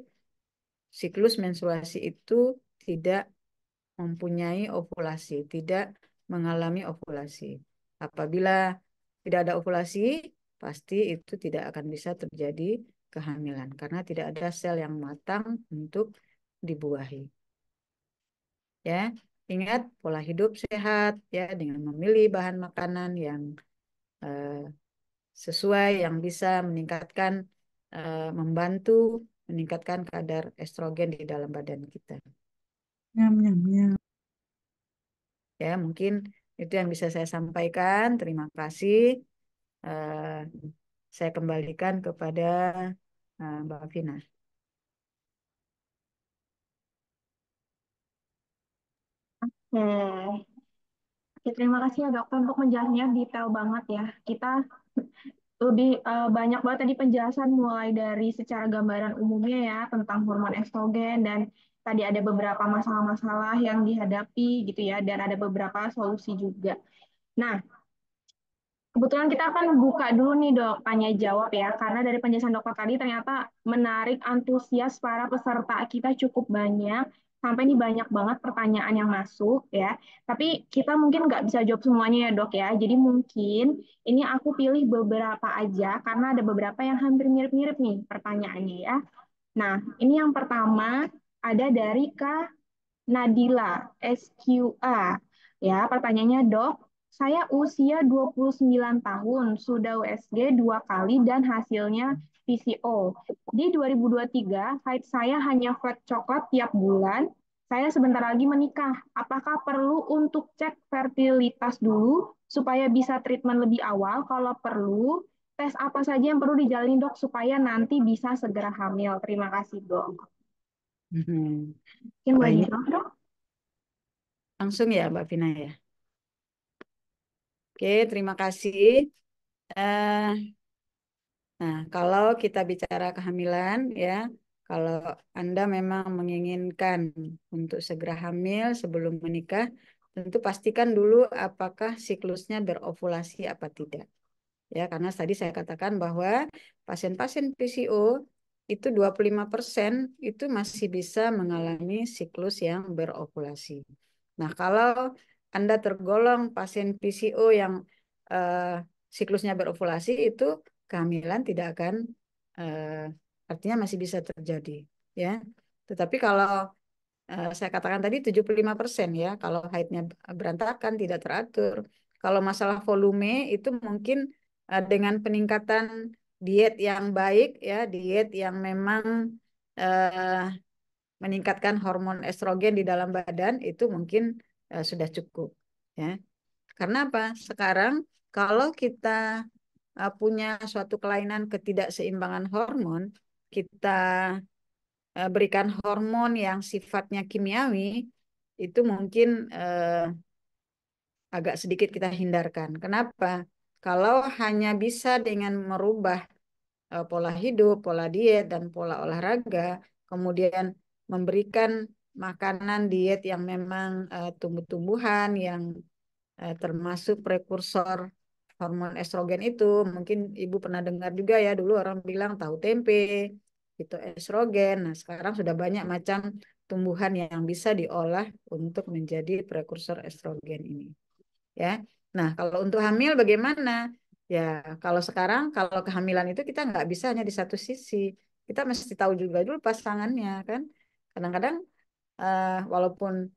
siklus menstruasi itu tidak mempunyai ovulasi, tidak mengalami ovulasi. Apabila tidak ada ovulasi, pasti itu tidak akan bisa terjadi kehamilan karena tidak ada sel yang matang untuk dibuahi. Ya, ingat pola hidup sehat ya dengan memilih bahan makanan yang sesuai yang bisa meningkatkan membantu meningkatkan kadar estrogen di dalam badan kita. Nyam, nyam, nyam. Ya, mungkin itu yang bisa saya sampaikan. Terima kasih. Saya kembalikan kepada Mbak Vina. Oke, terima kasih ya dokter untuk menjelasnya detail banget ya. Kita lebih banyak banget tadi penjelasan mulai dari secara gambaran umumnya ya tentang hormon estrogen dan tadi ada beberapa masalah-masalah yang dihadapi gitu ya dan ada beberapa solusi juga. Nah, kebetulan kita akan buka dulu nih dok, tanya jawab ya, karena dari penjelasan dokter tadi ternyata menarik antusias para peserta kita cukup banyak, sampai nih banyak banget pertanyaan yang masuk ya. Tapi kita mungkin nggak bisa jawab semuanya ya dok ya, jadi mungkin ini aku pilih beberapa aja, karena ada beberapa yang hampir mirip-mirip nih pertanyaannya ya. Nah, ini yang pertama ada dari Kak Nadila, SQA. Ya, pertanyaannya, Dok, saya usia 29 tahun, sudah USG 2 kali dan hasilnya PCO. Di 2023, haid saya hanya flat coklat tiap bulan. Saya sebentar lagi menikah. Apakah perlu untuk cek fertilitas dulu supaya bisa treatment lebih awal? Kalau perlu, tes apa saja yang perlu dijalani, Dok, supaya nanti bisa segera hamil? Terima kasih, Dok. Mungkin boleh Baik. dijawab, Dok? Langsung ya Mbak Vina ya. Oke, terima kasih. Nah, kalau kita bicara kehamilan ya, kalau Anda memang menginginkan untuk segera hamil sebelum menikah, tentu pastikan dulu apakah siklusnya berovulasi apa tidak. Ya, karena tadi saya katakan bahwa pasien-pasien PCO itu 25% itu masih bisa mengalami siklus yang berovulasi. Nah, kalau Anda tergolong pasien PCO yang siklusnya berovulasi itu kehamilan tidak akan artinya masih bisa terjadi ya. Tetapi kalau saya katakan tadi 75% ya, kalau haidnya berantakan tidak teratur, Kalau masalah volume itu mungkin dengan peningkatan diet yang baik ya, diet yang memang eh, meningkatkan hormon estrogen di dalam badan itu mungkin sudah cukup ya. Karena apa? Sekarang kalau kita punya suatu kelainan ketidakseimbangan hormon, kita berikan hormon yang sifatnya kimiawi, itu mungkin agak sedikit kita hindarkan. Kenapa? Kalau hanya bisa dengan merubah pola hidup, pola diet, dan pola olahraga, kemudian memberikan makanan diet yang memang tumbuh-tumbuhan, yang termasuk prekursor hormon estrogen itu. Mungkin Ibu pernah dengar juga ya, dulu orang bilang tahu tempe itu estrogen. Nah, sekarang sudah banyak macam tumbuhan yang bisa diolah untuk menjadi prekursor estrogen ini. Ya. Nah, kalau untuk hamil bagaimana? Ya, kalau sekarang kalau kehamilan itu kita nggak bisa hanya di satu sisi. Kita mesti tahu juga dulu pasangannya kan. Kadang-kadang walaupun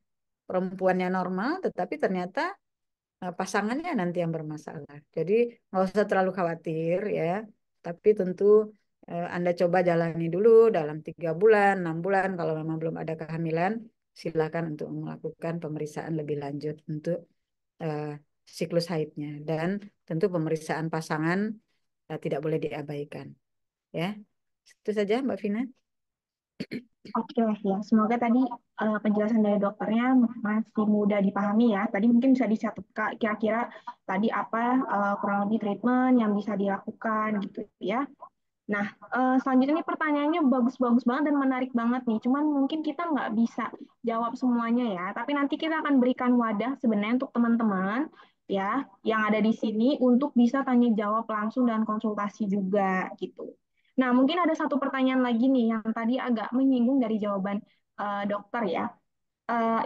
perempuannya normal, tetapi ternyata pasangannya nanti yang bermasalah. Jadi nggak usah terlalu khawatir ya. Tapi tentu Anda coba jalani dulu dalam 3 bulan, 6 bulan. Kalau memang belum ada kehamilan, silakan untuk melakukan pemeriksaan lebih lanjut untuk eh, siklus haidnya. Dan tentu pemeriksaan pasangan tidak boleh diabaikan. Ya, itu saja Mbak Vina. Oke, ya. Semoga tadi penjelasan dari dokternya masih mudah dipahami ya. Tadi mungkin bisa dicatat Kak, kira-kira tadi apa kurang lebih treatment yang bisa dilakukan gitu ya. Nah, selanjutnya ini pertanyaannya bagus-bagus banget dan menarik banget nih. Cuman mungkin kita nggak bisa jawab semuanya ya. Tapi nanti kita akan berikan wadah sebenarnya untuk teman-teman ya yang ada di sini untuk bisa tanya jawab langsung dan konsultasi juga gitu. Nah, mungkin ada satu pertanyaan lagi nih yang tadi agak menyinggung dari jawaban dokter ya.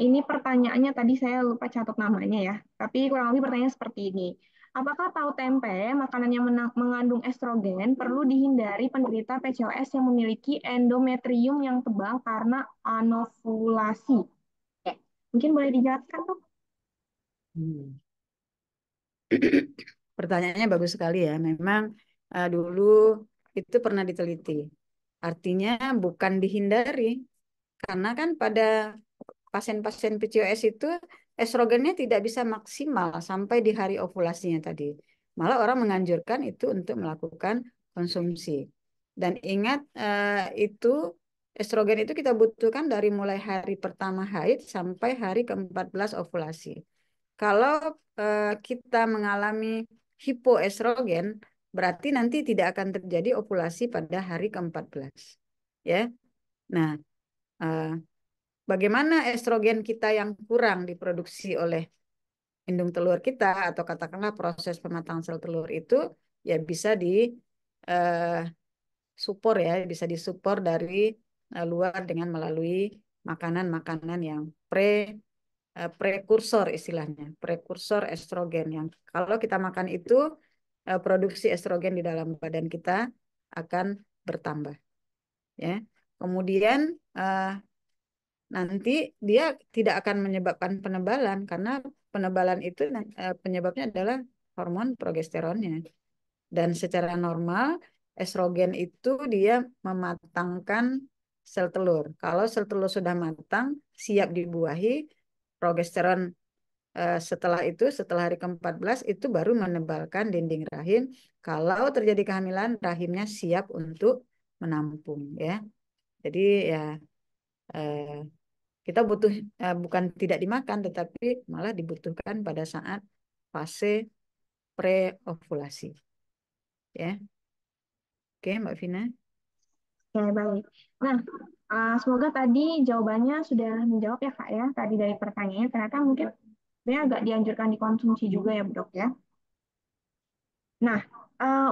Ini pertanyaannya tadi saya lupa catat namanya ya. Tapi kurang lebih pertanyaan seperti ini. Apakah tahu tempe, makanan yang mengandung estrogen, perlu dihindari penderita PCOS yang memiliki endometrium yang tebal karena anovulasi? Oke, mungkin boleh dijelaskan tuh. Hmm. Pertanyaannya bagus sekali ya. Memang dulu itu pernah diteliti. Artinya bukan dihindari, karena kan pada pasien-pasien PCOS itu estrogennya tidak bisa maksimal sampai di hari ovulasinya tadi. Malah orang menganjurkan itu untuk melakukan konsumsi. Dan ingat itu estrogen itu kita butuhkan dari mulai hari pertama haid sampai hari ke-14 ovulasi. Kalau kita mengalami hipoestrogen, berarti nanti tidak akan terjadi ovulasi pada hari ke-14. Ya. Nah, eh, bagaimana estrogen kita yang kurang diproduksi oleh indung telur kita atau katakanlah proses pematangan sel telur itu ya bisa di eh, support ya, bisa disupport dari luar dengan melalui makanan-makanan yang prekursor istilahnya, prekursor estrogen yang kalau kita makan itu produksi estrogen di dalam badan kita akan bertambah ya. Kemudian nanti dia tidak akan menyebabkan penebalan karena penebalan itu penyebabnya adalah hormon progesteronnya. Dan secara normal estrogen itu dia mematangkan sel telur. Kalau sel telur sudah matang, siap dibuahi, progesteron setelah itu, setelah hari ke-14 itu baru menebalkan dinding rahim. Kalau terjadi kehamilan, rahimnya siap untuk menampung ya. Jadi ya eh, kita butuh bukan tidak dimakan, tetapi malah dibutuhkan pada saat fase pre-ovulasi. Ya, oke Mbak Vina. Oke, baik. Nah, semoga tadi jawabannya sudah menjawab ya Kak ya. Tadi dari pertanyaannya ternyata mungkin sebenarnya agak dianjurkan dikonsumsi juga ya Bu Dok ya. Nah,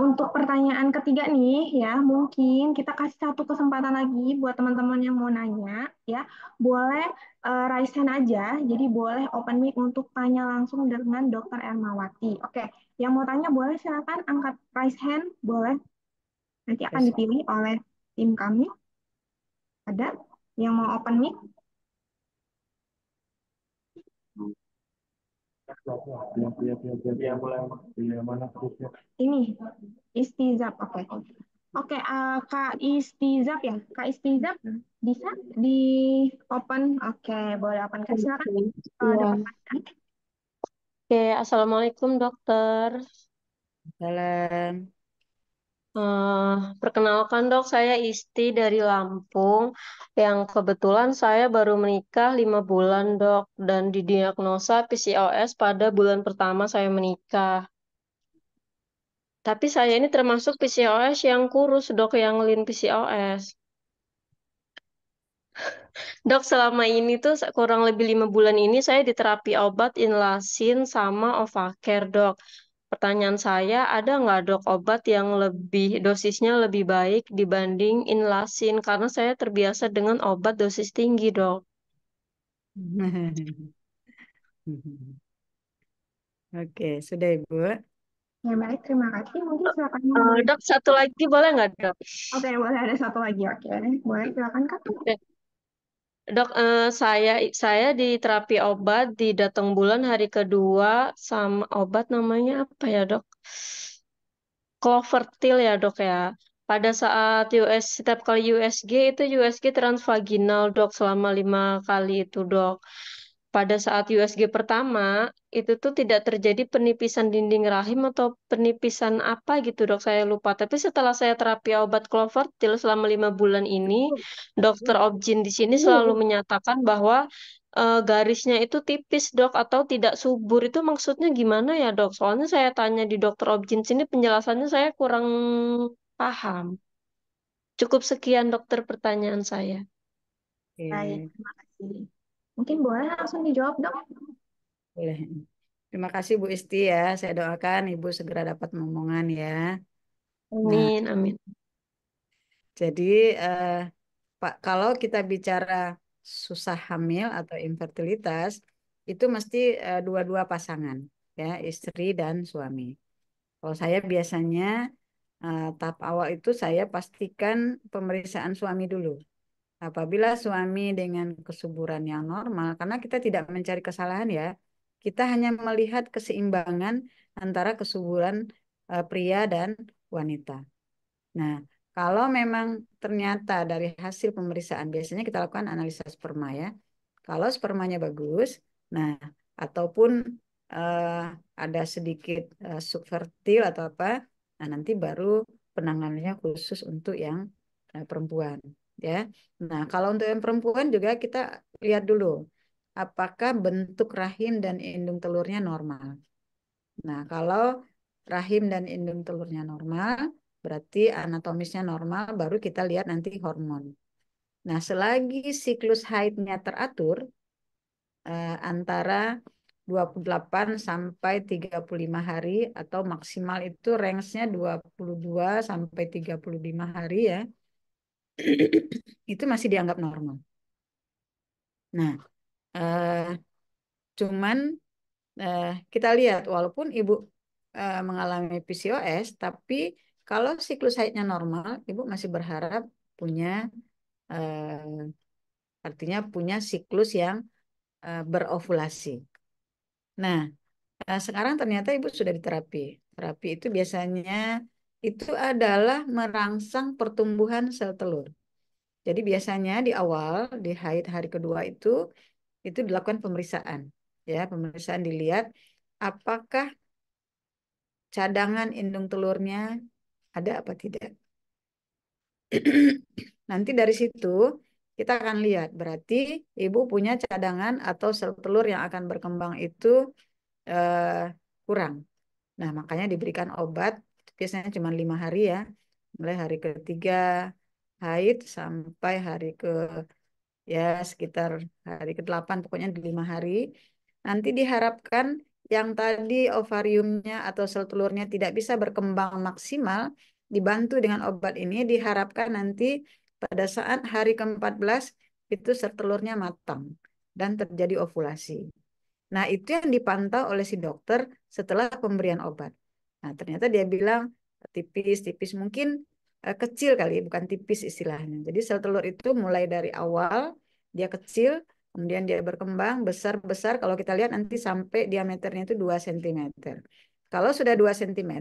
untuk pertanyaan ketiga nih ya, mungkin kita kasih satu kesempatan lagi buat teman-teman yang mau nanya ya. Boleh raise hand aja, jadi boleh open mic untuk tanya langsung dengan Dokter Ermawati. Oke, yang mau tanya boleh silakan angkat raise hand, boleh. Nanti akan Yes. dipilih oleh tim kami. Ada yang mau open mic? Ini istizab, oke. Oke, Kak Istizab ya, Kak Istizab bisa di open, oke, boleh open Kak, silakan ada Iya. pertanyaan. Oke, Assalamualaikum dokter. Salam. Perkenalkan dok, saya Isti dari Lampung. Yang kebetulan saya baru menikah 5 bulan dok, dan didiagnosa PCOS pada bulan pertama saya menikah. Tapi saya ini termasuk PCOS yang kurus dok, yang lean PCOS. Dok, selama ini tuh kurang lebih 5 bulan ini saya diterapi obat Inlasin sama Ovacare dok. Pertanyaan saya, ada nggak dok obat yang lebih dosisnya lebih baik dibanding Inlasin? Karena saya terbiasa dengan obat dosis tinggi dok. Oke, sudah Ibu. Ya baik, terima kasih. Mungkin silakan. Dok, satu lagi boleh nggak dok? Oke, boleh ada satu lagi, oke. Boleh, silakan Kak. Oke. Dok, saya di terapi obat di datang bulan hari kedua sama obat namanya apa ya dok? Clovertil ya dok ya. Pada saat setiap kali USG itu USG transvaginal dok selama 5 kali itu dok. Pada saat USG pertama itu tuh tidak terjadi penipisan dinding rahim atau penipisan apa gitu dok, saya lupa. Tapi setelah saya terapi obat Clovertil selama 5 bulan ini, dokter Objin di sini selalu menyatakan bahwa garisnya itu tipis dok atau tidak subur. Itu maksudnya gimana ya dok? Soalnya saya tanya di dokter Objin sini penjelasannya saya kurang paham. Cukup sekian dokter pertanyaan saya. Baik, Oke, terima kasih. Mungkin boleh langsung dijawab dok. boleh. Terima kasih Bu Isti ya. Saya doakan Ibu segera dapat momongan ya. Nah, Amin, amin. jadi Pak, kalau kita bicara susah hamil atau infertilitas, itu mesti dua-dua pasangan, ya, istri dan suami. Kalau saya biasanya tahap awal itu saya pastikan pemeriksaan suami dulu. Apabila suami dengan kesuburan yang normal, karena kita tidak mencari kesalahan ya, kita hanya melihat keseimbangan antara kesuburan pria dan wanita. Nah, kalau memang ternyata dari hasil pemeriksaan, biasanya kita lakukan analisa sperma ya. Kalau spermanya bagus, nah ataupun eh, ada sedikit subfertil atau apa, nah nanti baru penanganannya khusus untuk yang perempuan ya. Nah, kalau untuk yang perempuan juga kita lihat dulu apakah bentuk rahim dan indung telurnya normal. Nah, kalau rahim dan indung telurnya normal, berarti anatomisnya normal, baru kita lihat nanti hormon. Nah, selagi siklus haidnya teratur antara 28 sampai 35 hari atau maksimal itu range-nya 22 sampai 35 hari ya, itu masih dianggap normal. Nah, cuman kita lihat walaupun ibu mengalami PCOS, tapi kalau siklus haidnya normal, ibu masih berharap punya artinya punya siklus yang berovulasi. Nah, sekarang ternyata ibu sudah diterapi. Terapi itu biasanya itu adalah merangsang pertumbuhan sel telur. Jadi biasanya di awal di haid hari kedua itu dilakukan pemeriksaan, ya pemeriksaan dilihat apakah cadangan indung telurnya ada apa tidak. Nanti dari situ kita akan lihat berarti ibu punya cadangan atau sel telur yang akan berkembang itu kurang. Nah, makanya diberikan obat biasanya cuma 5 hari ya, mulai hari ketiga haid sampai hari ke ya sekitar hari ke-8, pokoknya di 5 hari. Nanti diharapkan yang tadi ovariumnya atau sel telurnya tidak bisa berkembang maksimal, dibantu dengan obat ini, diharapkan nanti pada saat hari ke-14 itu sel telurnya matang dan terjadi ovulasi. Nah, itu yang dipantau oleh si dokter setelah pemberian obat. Nah, ternyata dia bilang tipis-tipis, mungkin kecil kali, bukan tipis istilahnya. Jadi sel telur itu mulai dari awal dia kecil, kemudian dia berkembang besar-besar. Kalau kita lihat nanti sampai diameternya itu 2 cm. Kalau sudah 2 cm,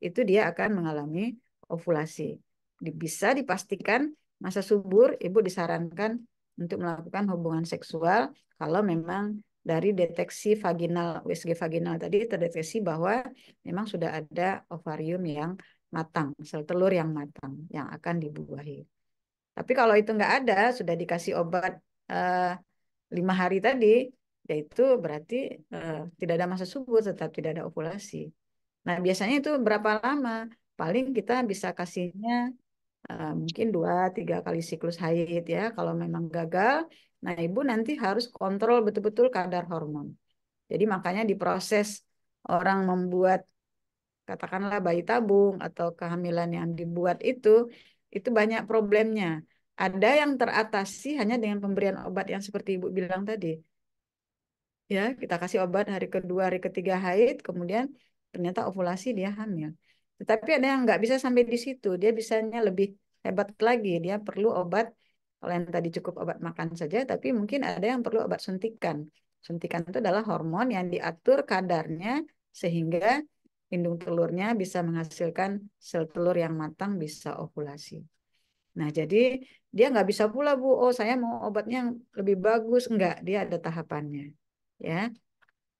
itu dia akan mengalami ovulasi. Bisa dipastikan masa subur, ibu disarankan untuk melakukan hubungan seksual kalau memang dari deteksi vaginal, USG vaginal tadi terdeteksi bahwa memang sudah ada ovarium yang matang, sel telur yang matang yang akan dibuahi. Tapi kalau itu nggak ada, sudah dikasih obat 5 hari tadi, yaitu berarti tidak ada masa subur, tetap tidak ada ovulasi. Nah, biasanya itu berapa lama? Paling kita bisa kasihnya mungkin 2-3 kali siklus haid ya. Kalau memang gagal, nah ibu nanti harus kontrol betul-betul kadar hormon. Jadi makanya diproses orang membuat katakanlah bayi tabung atau kehamilan yang dibuat itu banyak problemnya. Ada yang teratasi hanya dengan pemberian obat yang seperti ibu bilang tadi. Ya, kita kasih obat hari kedua, hari ketiga haid, kemudian ternyata ovulasi dia hamil. Tetapi ada yang nggak bisa sampai di situ, dia bisanya lebih hebat lagi, dia perlu obat. Kalau yang tadi cukup obat makan saja, tapi mungkin ada yang perlu obat suntikan. Suntikan itu adalah hormon yang diatur kadarnya sehingga indung telurnya bisa menghasilkan sel telur yang matang, bisa ovulasi. Nah, jadi dia nggak bisa pula, Bu, oh saya mau obatnya yang lebih bagus. Enggak, dia ada tahapannya. Ya.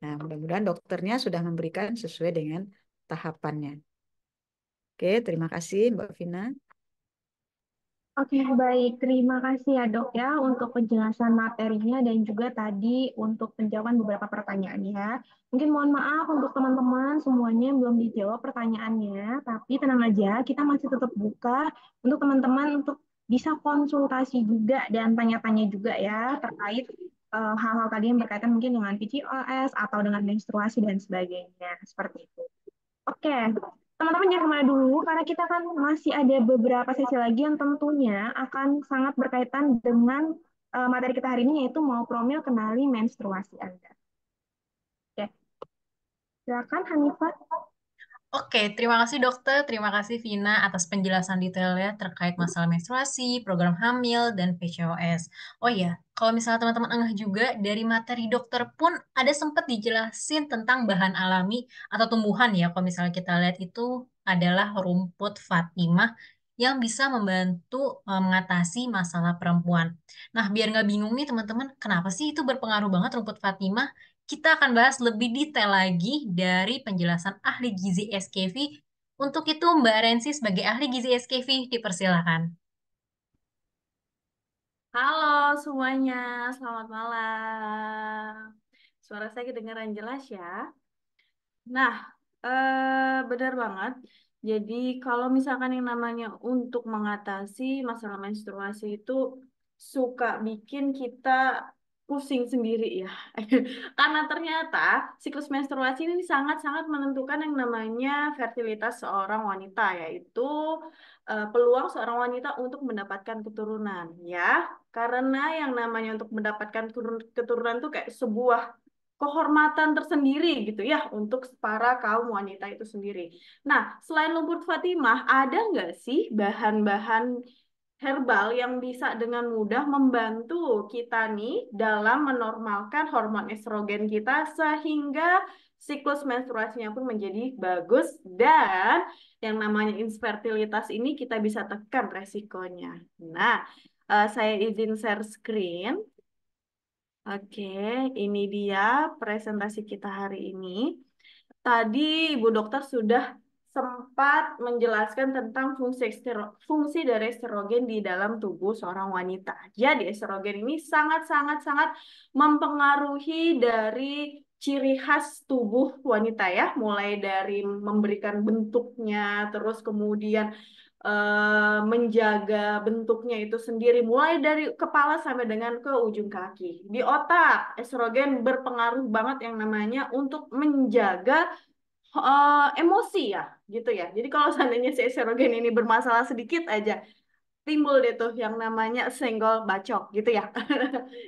Nah, mudah-mudahan dokternya sudah memberikan sesuai dengan tahapannya. Oke, terima kasih Mbak Vina. Oke, baik. Terima kasih ya dok ya untuk penjelasan materinya dan juga tadi untuk penjawaban beberapa pertanyaannya. Mungkin mohon maaf untuk teman-teman semuanya yang belum dijawab pertanyaannya, tapi tenang aja, kita masih tetap buka untuk teman-teman untuk bisa konsultasi juga dan tanya-tanya juga ya terkait hal-hal tadi yang berkaitan mungkin dengan PCOS atau dengan menstruasi dan sebagainya, seperti itu. Oke, teman-teman jangan kemana dulu, karena kita kan masih ada beberapa sesi lagi yang tentunya akan sangat berkaitan dengan materi kita hari ini, yaitu mau promil kenali menstruasi Anda. Oke, silakan Hanifah. Oke, terima kasih dokter, terima kasih Vina atas penjelasan detailnya terkait masalah menstruasi, program hamil, dan PCOS. Oh iya, kalau misalnya teman-teman enggak juga, dari materi dokter pun ada sempat dijelasin tentang bahan alami atau tumbuhan ya, kalau misalnya kita lihat itu adalah rumput Fatimah yang bisa membantu mengatasi masalah perempuan. Nah, biar nggak bingung nih teman-teman, kenapa sih itu berpengaruh banget rumput Fatimah? Kita akan bahas lebih detail lagi dari penjelasan ahli gizi SKV. Untuk itu, Mbak Rensi sebagai ahli gizi SKV, dipersilakan. Halo semuanya, selamat malam. Suara saya kedengaran jelas ya? Nah, benar banget. Jadi kalau misalkan yang namanya untuk mengatasi masalah menstruasi itu suka bikin kita pusing sendiri ya. Karena ternyata siklus menstruasi ini sangat-sangat menentukan yang namanya fertilitas seorang wanita, yaitu peluang seorang wanita untuk mendapatkan keturunan ya. Karena yang namanya untuk mendapatkan keturunan itu kayak sebuah kehormatan tersendiri gitu ya untuk para kaum wanita itu sendiri. Nah, selain lumpur Fatimah, ada nggak sih bahan-bahan herbal yang bisa dengan mudah membantu kita nih dalam menormalkan hormon estrogen kita sehingga siklus menstruasinya pun menjadi bagus dan yang namanya infertilitas ini kita bisa tekan resikonya. Nah, saya izin share screen. Oke, ini dia presentasi kita hari ini. Tadi Ibu Dokter sudah sempat menjelaskan tentang fungsi dari estrogen di dalam tubuh seorang wanita. Jadi estrogen ini sangat-sangat mempengaruhi dari ciri khas tubuh wanita ya, mulai dari memberikan bentuknya, terus kemudian menjaga bentuknya itu sendiri mulai dari kepala sampai dengan ke ujung kaki. Di otak, estrogen berpengaruh banget yang namanya untuk menjaga emosi ya, gitu ya. Jadi kalau seandainya si estrogen ini bermasalah sedikit aja, timbul deh tuh yang namanya senggol bacok gitu ya.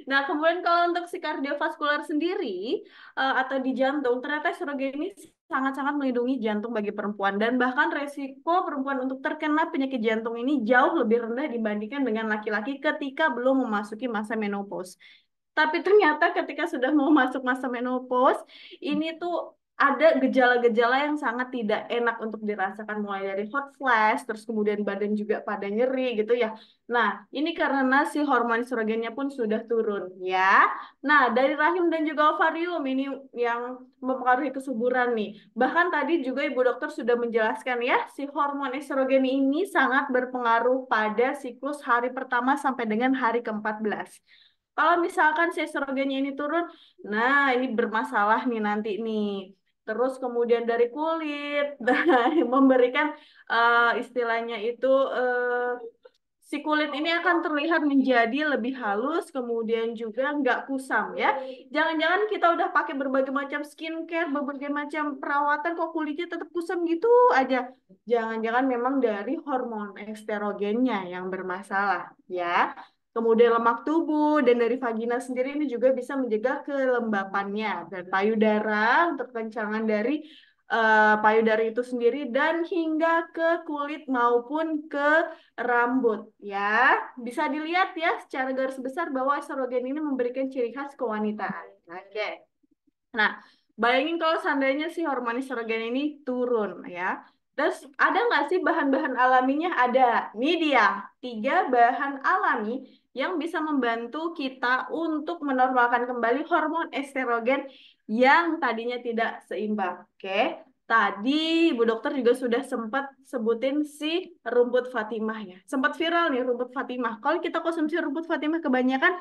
Nah, kemudian kalau untuk si kardiovaskular sendiri atau di jantung, ternyata estrogen ini sangat-sangat melindungi jantung bagi perempuan dan bahkan resiko perempuan untuk terkena penyakit jantung ini jauh lebih rendah dibandingkan dengan laki-laki ketika belum memasuki masa menopause. Tapi ternyata ketika sudah mau masuk masa menopause, ini tuh ada gejala-gejala yang sangat tidak enak untuk dirasakan, mulai dari hot flash, terus kemudian badan juga pada nyeri gitu ya. Nah, ini karena si hormon estrogennya pun sudah turun ya. Nah, dari rahim dan juga ovarium ini yang mempengaruhi kesuburan nih. Bahkan tadi juga Ibu Dokter sudah menjelaskan ya, si hormon estrogen ini sangat berpengaruh pada siklus hari pertama sampai dengan hari ke-14. Kalau misalkan si estrogennya ini turun, nah ini bermasalah nih nanti nih. Terus kemudian dari kulit, memberikan istilahnya itu si kulit ini akan terlihat menjadi lebih halus, kemudian juga nggak kusam ya. Jangan-jangan kita udah pakai berbagai macam skincare, berbagai macam perawatan, kok kulitnya tetap kusam gitu aja. Jangan-jangan memang dari hormon estrogennya yang bermasalah ya. Kemudian lemak tubuh dan dari vagina sendiri ini juga bisa menjaga kelembapannya dan payudara untuk kencangan dari payudara itu sendiri dan hingga ke kulit maupun ke rambut ya. Bisa dilihat ya secara garis besar bahwa estrogen ini memberikan ciri khas kewanitaan. Oke. Nah, bayangin kalau seandainya si hormon estrogen ini turun ya. Terus ada nggak sih bahan-bahan alaminya? Ada. Ini dia, 3 bahan alami yang bisa membantu kita untuk menormalkan kembali hormon estrogen yang tadinya tidak seimbang. Oke. Tadi Ibu Dokter juga sudah sempat sebutin si rumput Fatimah ya. Sempat viral nih rumput Fatimah. Kalau kita konsumsi rumput Fatimah kebanyakan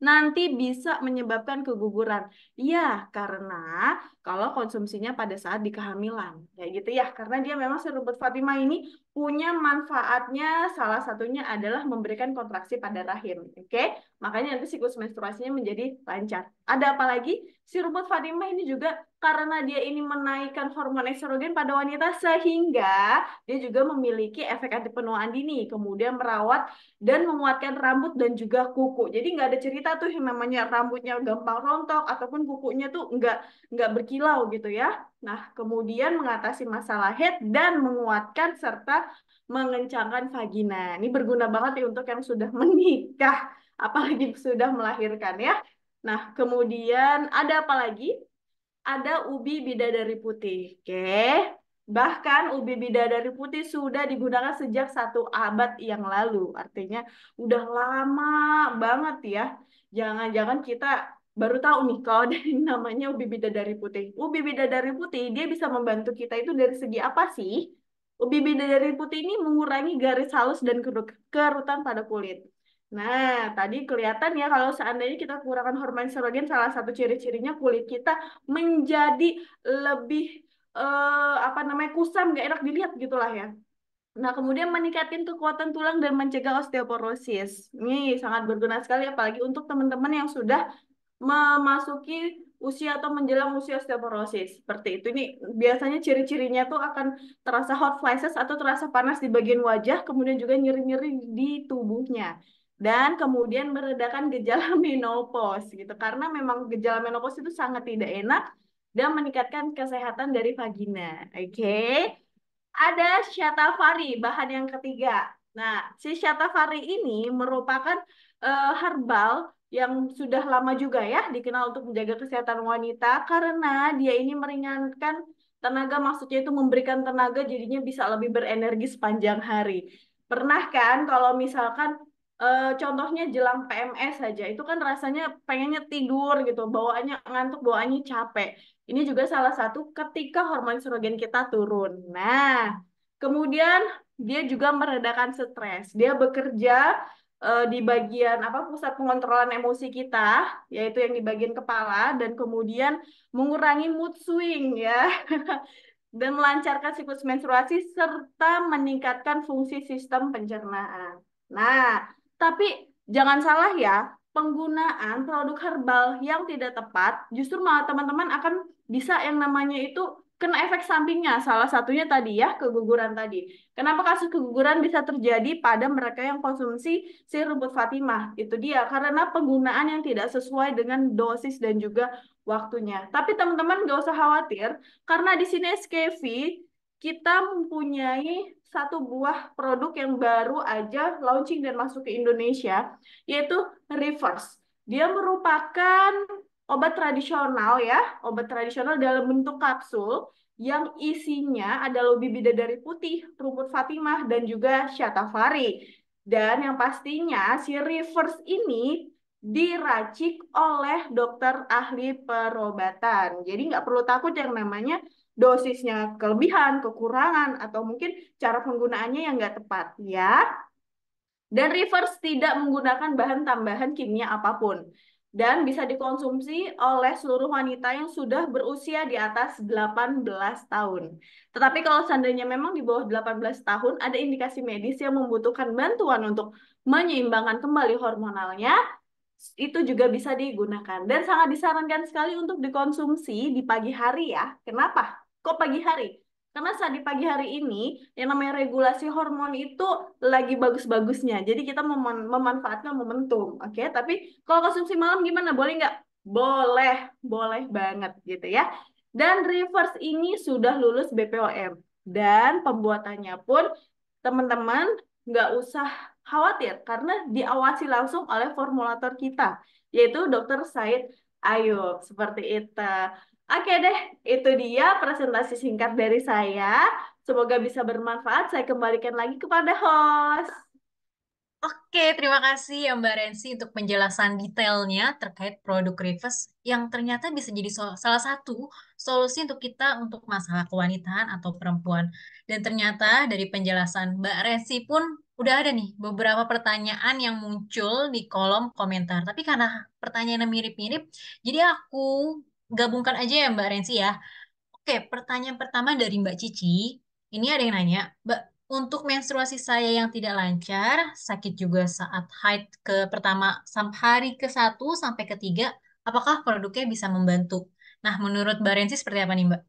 nanti bisa menyebabkan keguguran. Iya, karena kalau konsumsinya pada saat di kehamilan. Kayak gitu ya, karena dia memang si rumput Fatimah ini punya manfaatnya, salah satunya adalah memberikan kontraksi pada rahim. Oke? Makanya nanti siklus menstruasinya menjadi lancar. Ada apa lagi? Si rumput Fatimah ini juga karena dia ini menaikkan hormon estrogen pada wanita sehingga dia juga memiliki efek anti penuaan dini, kemudian merawat dan menguatkan rambut dan juga kuku. Jadi nggak ada cerita tuh yang namanya rambutnya gampang rontok ataupun kukunya tuh nggak berkilau gitu ya. Nah, kemudian mengatasi masalah head dan menguatkan serta mengencangkan vagina. Ini berguna banget ya untuk yang sudah menikah, apalagi sudah melahirkan ya. Nah, kemudian ada apa lagi? Ada ubi bidadari putih. Oke. Bahkan ubi bidadari putih sudah digunakan sejak 1 abad yang lalu. Artinya udah lama banget ya. Jangan-jangan kita baru tahu nih kalau ada yang namanya ubi bidadari putih. Ubi bidadari putih dia bisa membantu kita itu dari segi apa sih? Ubi bidadari putih ini mengurangi garis halus dan kerutan pada kulit. Nah, tadi kelihatan ya kalau seandainya kita kekurangan hormon estrogen, salah satu ciri-cirinya kulit kita menjadi lebih apa namanya kusam, nggak enak dilihat gitulah ya. Nah, kemudian meningkatkan kekuatan tulang dan mencegah osteoporosis. Ini sangat berguna sekali apalagi untuk teman-teman yang sudah memasuki usia atau menjelang usia osteoporosis. Seperti itu. Ini biasanya ciri-cirinya tuh akan terasa hot flashes atau terasa panas di bagian wajah, kemudian juga nyeri-nyeri di tubuhnya. Dan kemudian meredakan gejala menopause gitu. Karena memang gejala menopause itu sangat tidak enak dan meningkatkan kesehatan dari vagina. Oke. Ada Shatavari, bahan yang ketiga. Nah, si Shatavari ini merupakan herbal yang sudah lama juga ya dikenal untuk menjaga kesehatan wanita karena dia ini meringankan tenaga, maksudnya itu memberikan tenaga jadinya bisa lebih berenergi sepanjang hari. Pernah kan kalau misalkan contohnya jelang PMS saja, itu kan rasanya pengennya tidur gitu, bawaannya ngantuk, bawaannya capek. Ini juga salah satu ketika hormon estrogen kita turun. Nah, kemudian dia juga meredakan stres. Dia bekerja di bagian apa pusat pengontrolan emosi kita, yaitu yang di bagian kepala, dan kemudian mengurangi mood swing ya. Dan melancarkan siklus menstruasi serta meningkatkan fungsi sistem pencernaan. Nah, tapi jangan salah ya, penggunaan produk herbal yang tidak tepat justru malah teman-teman akan bisa yang namanya itu kena efek sampingnya. Salah satunya tadi ya, keguguran tadi. Kenapa kasus keguguran bisa terjadi pada mereka yang konsumsi si rumput Fatimah? Itu dia, karena penggunaan yang tidak sesuai dengan dosis dan juga waktunya. Tapi teman-teman nggak usah khawatir, karena di sini SKV kita mempunyai satu buah produk yang baru aja launching dan masuk ke Indonesia, yaitu Reverse. Dia merupakan obat tradisional ya, obat tradisional dalam bentuk kapsul yang isinya ada lobi bidadari putih, rumput Fatimah, dan juga syatafari. Dan yang pastinya si reverse ini diracik oleh dokter ahli perobatan. Jadi nggak perlu takut yang namanya dosisnya kelebihan, kekurangan, atau mungkin cara penggunaannya yang nggak tepat ya. Dan reverse tidak menggunakan bahan tambahan kimia apapun. Dan bisa dikonsumsi oleh seluruh wanita yang sudah berusia di atas 18 tahun. Tetapi kalau seandainya memang di bawah 18 tahun, ada indikasi medis yang membutuhkan bantuan untuk menyeimbangkan kembali hormonalnya, itu juga bisa digunakan. Dan sangat disarankan sekali untuk dikonsumsi di pagi hari ya. Kenapa? Kok pagi hari? Karena saat di pagi hari ini, yang namanya regulasi hormon itu lagi bagus-bagusnya. Jadi kita memanfaatkan momentum. Oke, tapi kalau konsumsi malam gimana? Boleh nggak? Boleh, boleh banget gitu ya. Dan reverse ini sudah lulus BPOM. Dan pembuatannya pun teman-teman nggak usah khawatir karena diawasi langsung oleh formulator kita, yaitu Dr. Said Ayub. Seperti itu. Oke deh, itu dia presentasi singkat dari saya. Semoga bisa bermanfaat. Saya kembalikan lagi kepada host. Oke, terima kasih ya Mbak Rensi untuk penjelasan detailnya terkait produk Reverse yang ternyata bisa jadi salah satu solusi untuk kita untuk masalah kewanitaan atau perempuan. Dan ternyata dari penjelasan Mbak Rensi pun udah ada nih beberapa pertanyaan yang muncul di kolom komentar. Tapi karena pertanyaannya mirip-mirip, jadi aku gabungkan aja ya Mbak Rensi ya. Oke, pertanyaan pertama dari Mbak Cici. Ini ada yang nanya, Mbak, untuk menstruasi saya yang tidak lancar, sakit juga saat haid ke pertama, hari ke-1 sampai ke-3, apakah produknya bisa membantu? Nah, menurut Mbak Rensi seperti apa nih, Mbak?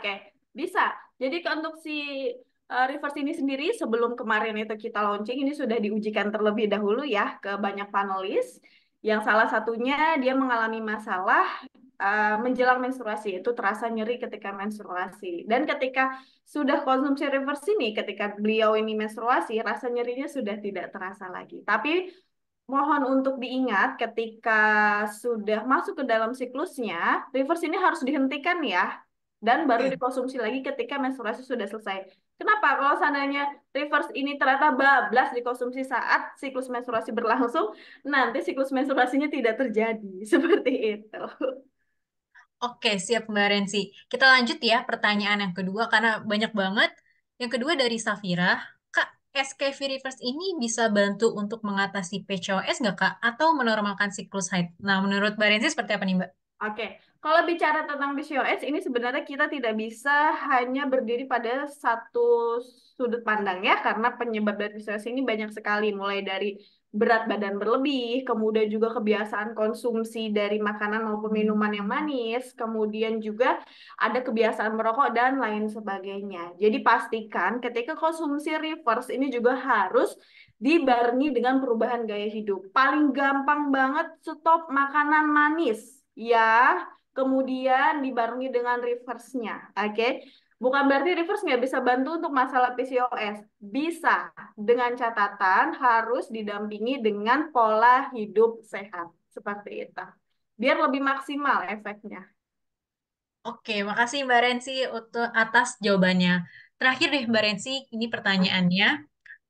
Oke, bisa. Jadi untuk si reverse ini sendiri sebelum kemarin itu kita launching ini sudah diujikan terlebih dahulu ya ke banyak panelis. Yang salah satunya dia mengalami masalah menjelang menstruasi, itu terasa nyeri ketika menstruasi. Dan ketika sudah konsumsi reverse ini, ketika beliau ini menstruasi, rasa nyerinya sudah tidak terasa lagi. Tapi mohon untuk diingat ketika sudah masuk ke dalam siklusnya, reverse ini harus dihentikan ya, dan baru dikonsumsi lagi ketika menstruasi sudah selesai. Kenapa? Kalau seandainya reverse ini ternyata bablas dikonsumsi saat siklus menstruasi berlangsung, nanti siklus menstruasinya tidak terjadi. Seperti itu. Oke, siap Mbak Rensi. Kita lanjut ya pertanyaan yang kedua karena banyak banget. Yang kedua dari Safira, Kak, SKV Reverse ini bisa bantu untuk mengatasi PCOS nggak Kak? Atau menormalkan siklus haid? Nah, menurut Mbak Rensi seperti apa nih Mbak? Oke, kalau bicara tentang PCOS, ini sebenarnya kita tidak bisa hanya berdiri pada satu sudut pandang ya, karena penyebab dari PCOS ini banyak sekali, mulai dari berat badan berlebih, kemudian juga kebiasaan konsumsi dari makanan maupun minuman yang manis, kemudian juga ada kebiasaan merokok dan lain sebagainya. Jadi pastikan ketika konsumsi reverse ini juga harus dibarengi dengan perubahan gaya hidup. Paling gampang banget stop makanan manis ya, kemudian dibarengi dengan reverse-nya. Oke, bukan berarti reverse nggak bisa bantu untuk masalah PCOS. Bisa, dengan catatan harus didampingi dengan pola hidup sehat. Seperti itu. Biar lebih maksimal efeknya. Oke, makasih Mbak Rensi untuk atas jawabannya. Terakhir deh Mbak Rensi, ini pertanyaannya.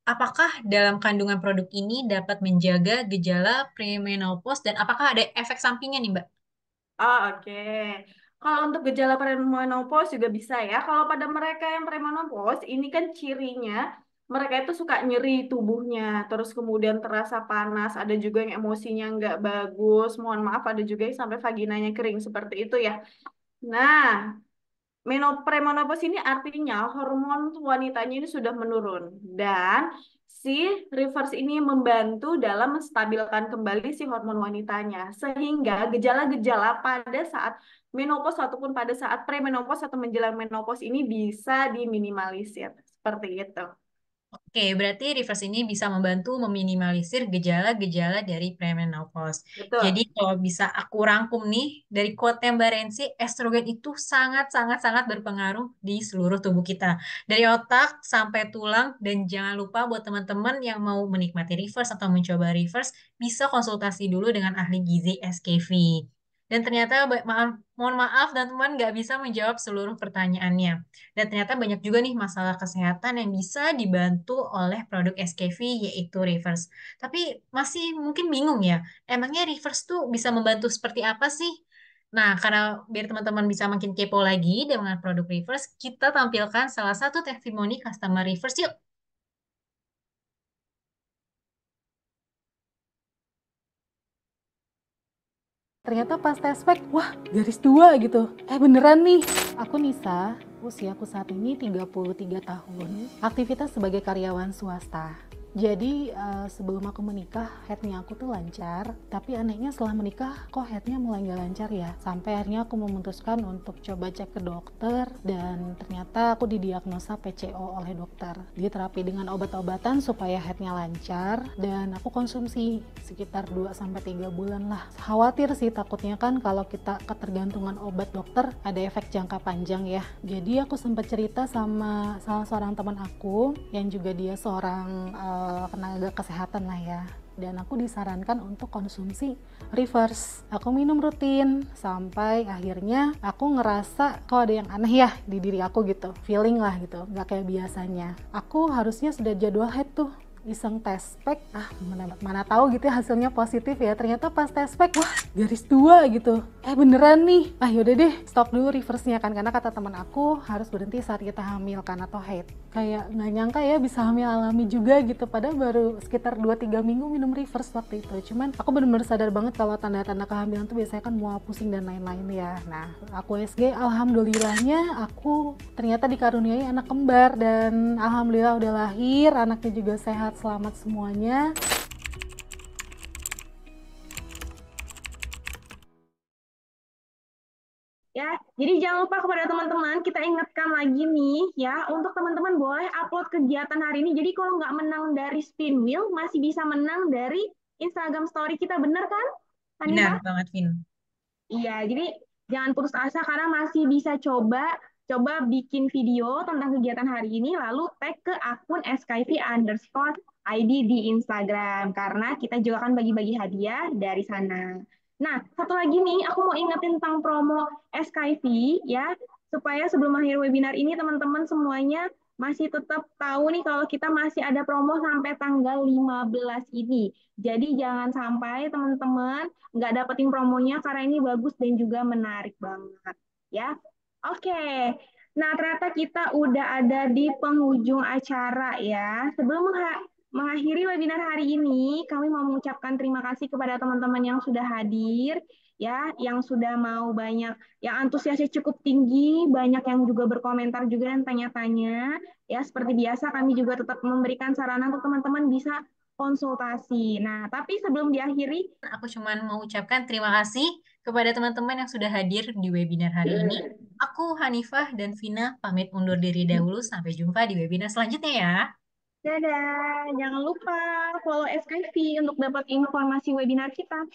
Apakah dalam kandungan produk ini dapat menjaga gejala premenopause dan apakah ada efek sampingnya nih Mbak? Oh, oke. Kalau untuk gejala premenopause juga bisa ya. Kalau pada mereka yang premenopause, ini kan cirinya mereka itu suka nyeri tubuhnya, terus kemudian terasa panas, ada juga yang emosinya nggak bagus, mohon maaf ada juga yang sampai vaginanya kering, seperti itu ya. Nah, premenopause ini artinya hormon wanitanya ini sudah menurun dan si reverse ini membantu dalam menstabilkan kembali si hormon wanitanya sehingga gejala-gejala pada saat menopause ataupun pada saat premenopause atau menjelang menopause ini bisa diminimalisir seperti itu. Oke, berarti reverse ini bisa membantu meminimalisir gejala-gejala dari premenopause. Jadi Betul. kalau bisa aku rangkum nih, dari quote Mbak Rensi, estrogen itu sangat-sangat-sangat berpengaruh di seluruh tubuh kita. Dari otak sampai tulang, dan jangan lupa buat teman-teman yang mau menikmati reverse atau mencoba reverse, bisa konsultasi dulu dengan ahli gizi SKV. Dan ternyata, mohon maaf dan teman nggak bisa menjawab seluruh pertanyaannya. Dan ternyata banyak juga nih masalah kesehatan yang bisa dibantu oleh produk SKV yaitu reverse. Tapi masih mungkin bingung ya, emangnya reverse tuh bisa membantu seperti apa sih? Nah, karena biar teman-teman bisa makin kepo lagi dengan produk reverse, kita tampilkan salah satu testimoni customer reverse yuk. Ternyata pas tes pack, wah garis 2 gitu. Beneran nih. Aku Nisa, usiaku saat ini 33 tahun. Aktivitas sebagai karyawan swasta. Jadi sebelum aku menikah, headnya aku tuh lancar. Tapi anehnya setelah menikah, kok headnya mulai nggak lancar ya. Sampai akhirnya aku memutuskan untuk coba cek ke dokter. Dan ternyata aku didiagnosa PCO oleh dokter. Diterapi dengan obat-obatan supaya headnya lancar. Dan aku konsumsi sekitar 2-3 bulan lah. Khawatir sih takutnya kan kalau kita ketergantungan obat dokter ada efek jangka panjang ya. Jadi aku sempat cerita sama salah seorang teman aku yang juga dia seorang tenaga kesehatan lah ya. Dan aku disarankan untuk konsumsi reverse. Aku minum rutin sampai akhirnya aku ngerasa kok ada yang aneh ya di diri aku gitu. Feeling lah gitu, nggak kayak biasanya. Aku harusnya sudah jadwal head tuh, iseng tes pack, mana tahu gitu ya hasilnya positif ya. Ternyata pas tes pack, wah garis 2 gitu. Beneran nih. Yaudah deh, stop dulu reverse-nya kan, karena kata teman aku harus berhenti saat kita hamil kan atau haid. Kayak nggak nyangka ya bisa hamil alami juga gitu, padahal baru sekitar 2-3 minggu minum reverse waktu itu. Cuman aku bener-bener sadar banget kalau tanda-tanda kehamilan tuh biasanya kan mual, pusing dan lain-lain ya. Nah, aku SG, alhamdulillahnya aku ternyata dikaruniai anak kembar dan alhamdulillah udah lahir, anaknya juga sehat, selamat semuanya. Ya, jadi jangan lupa kepada teman-teman, kita ingatkan lagi nih ya, untuk teman-teman boleh upload kegiatan hari ini. Jadi kalau nggak menang dari spin wheel, masih bisa menang dari Instagram story kita, bener kan, Benar Hanifah? banget, Vin. Iya, jadi jangan putus asa karena masih bisa coba bikin video tentang kegiatan hari ini, lalu tag ke akun skv_id di Instagram, karena kita juga akan bagi-bagi hadiah dari sana. Nah, satu lagi nih, aku mau ingetin tentang promo SKV ya, supaya sebelum akhir webinar ini teman-teman semuanya masih tetap tahu nih kalau kita masih ada promo sampai tanggal 15 ini. Jadi jangan sampai teman-teman nggak dapetin promonya karena ini bagus dan juga menarik banget ya. Oke, nah ternyata kita udah ada di penghujung acara ya. Sebelum mengakhiri webinar hari ini, kami mau mengucapkan terima kasih kepada teman-teman yang sudah hadir ya, yang sudah mau banyak, yang antusiasnya cukup tinggi, banyak yang juga berkomentar juga dan tanya-tanya. Ya, seperti biasa kami juga tetap memberikan sarana untuk teman-teman bisa konsultasi. Nah, tapi sebelum diakhiri, Aku cuma mau ucapkan terima kasih kepada teman-teman yang sudah hadir di webinar hari ini. Aku, Hanifah, dan Vina pamit undur diri dahulu. Sampai jumpa di webinar selanjutnya ya. dadah. Jangan lupa follow SKV untuk dapat informasi webinar kita.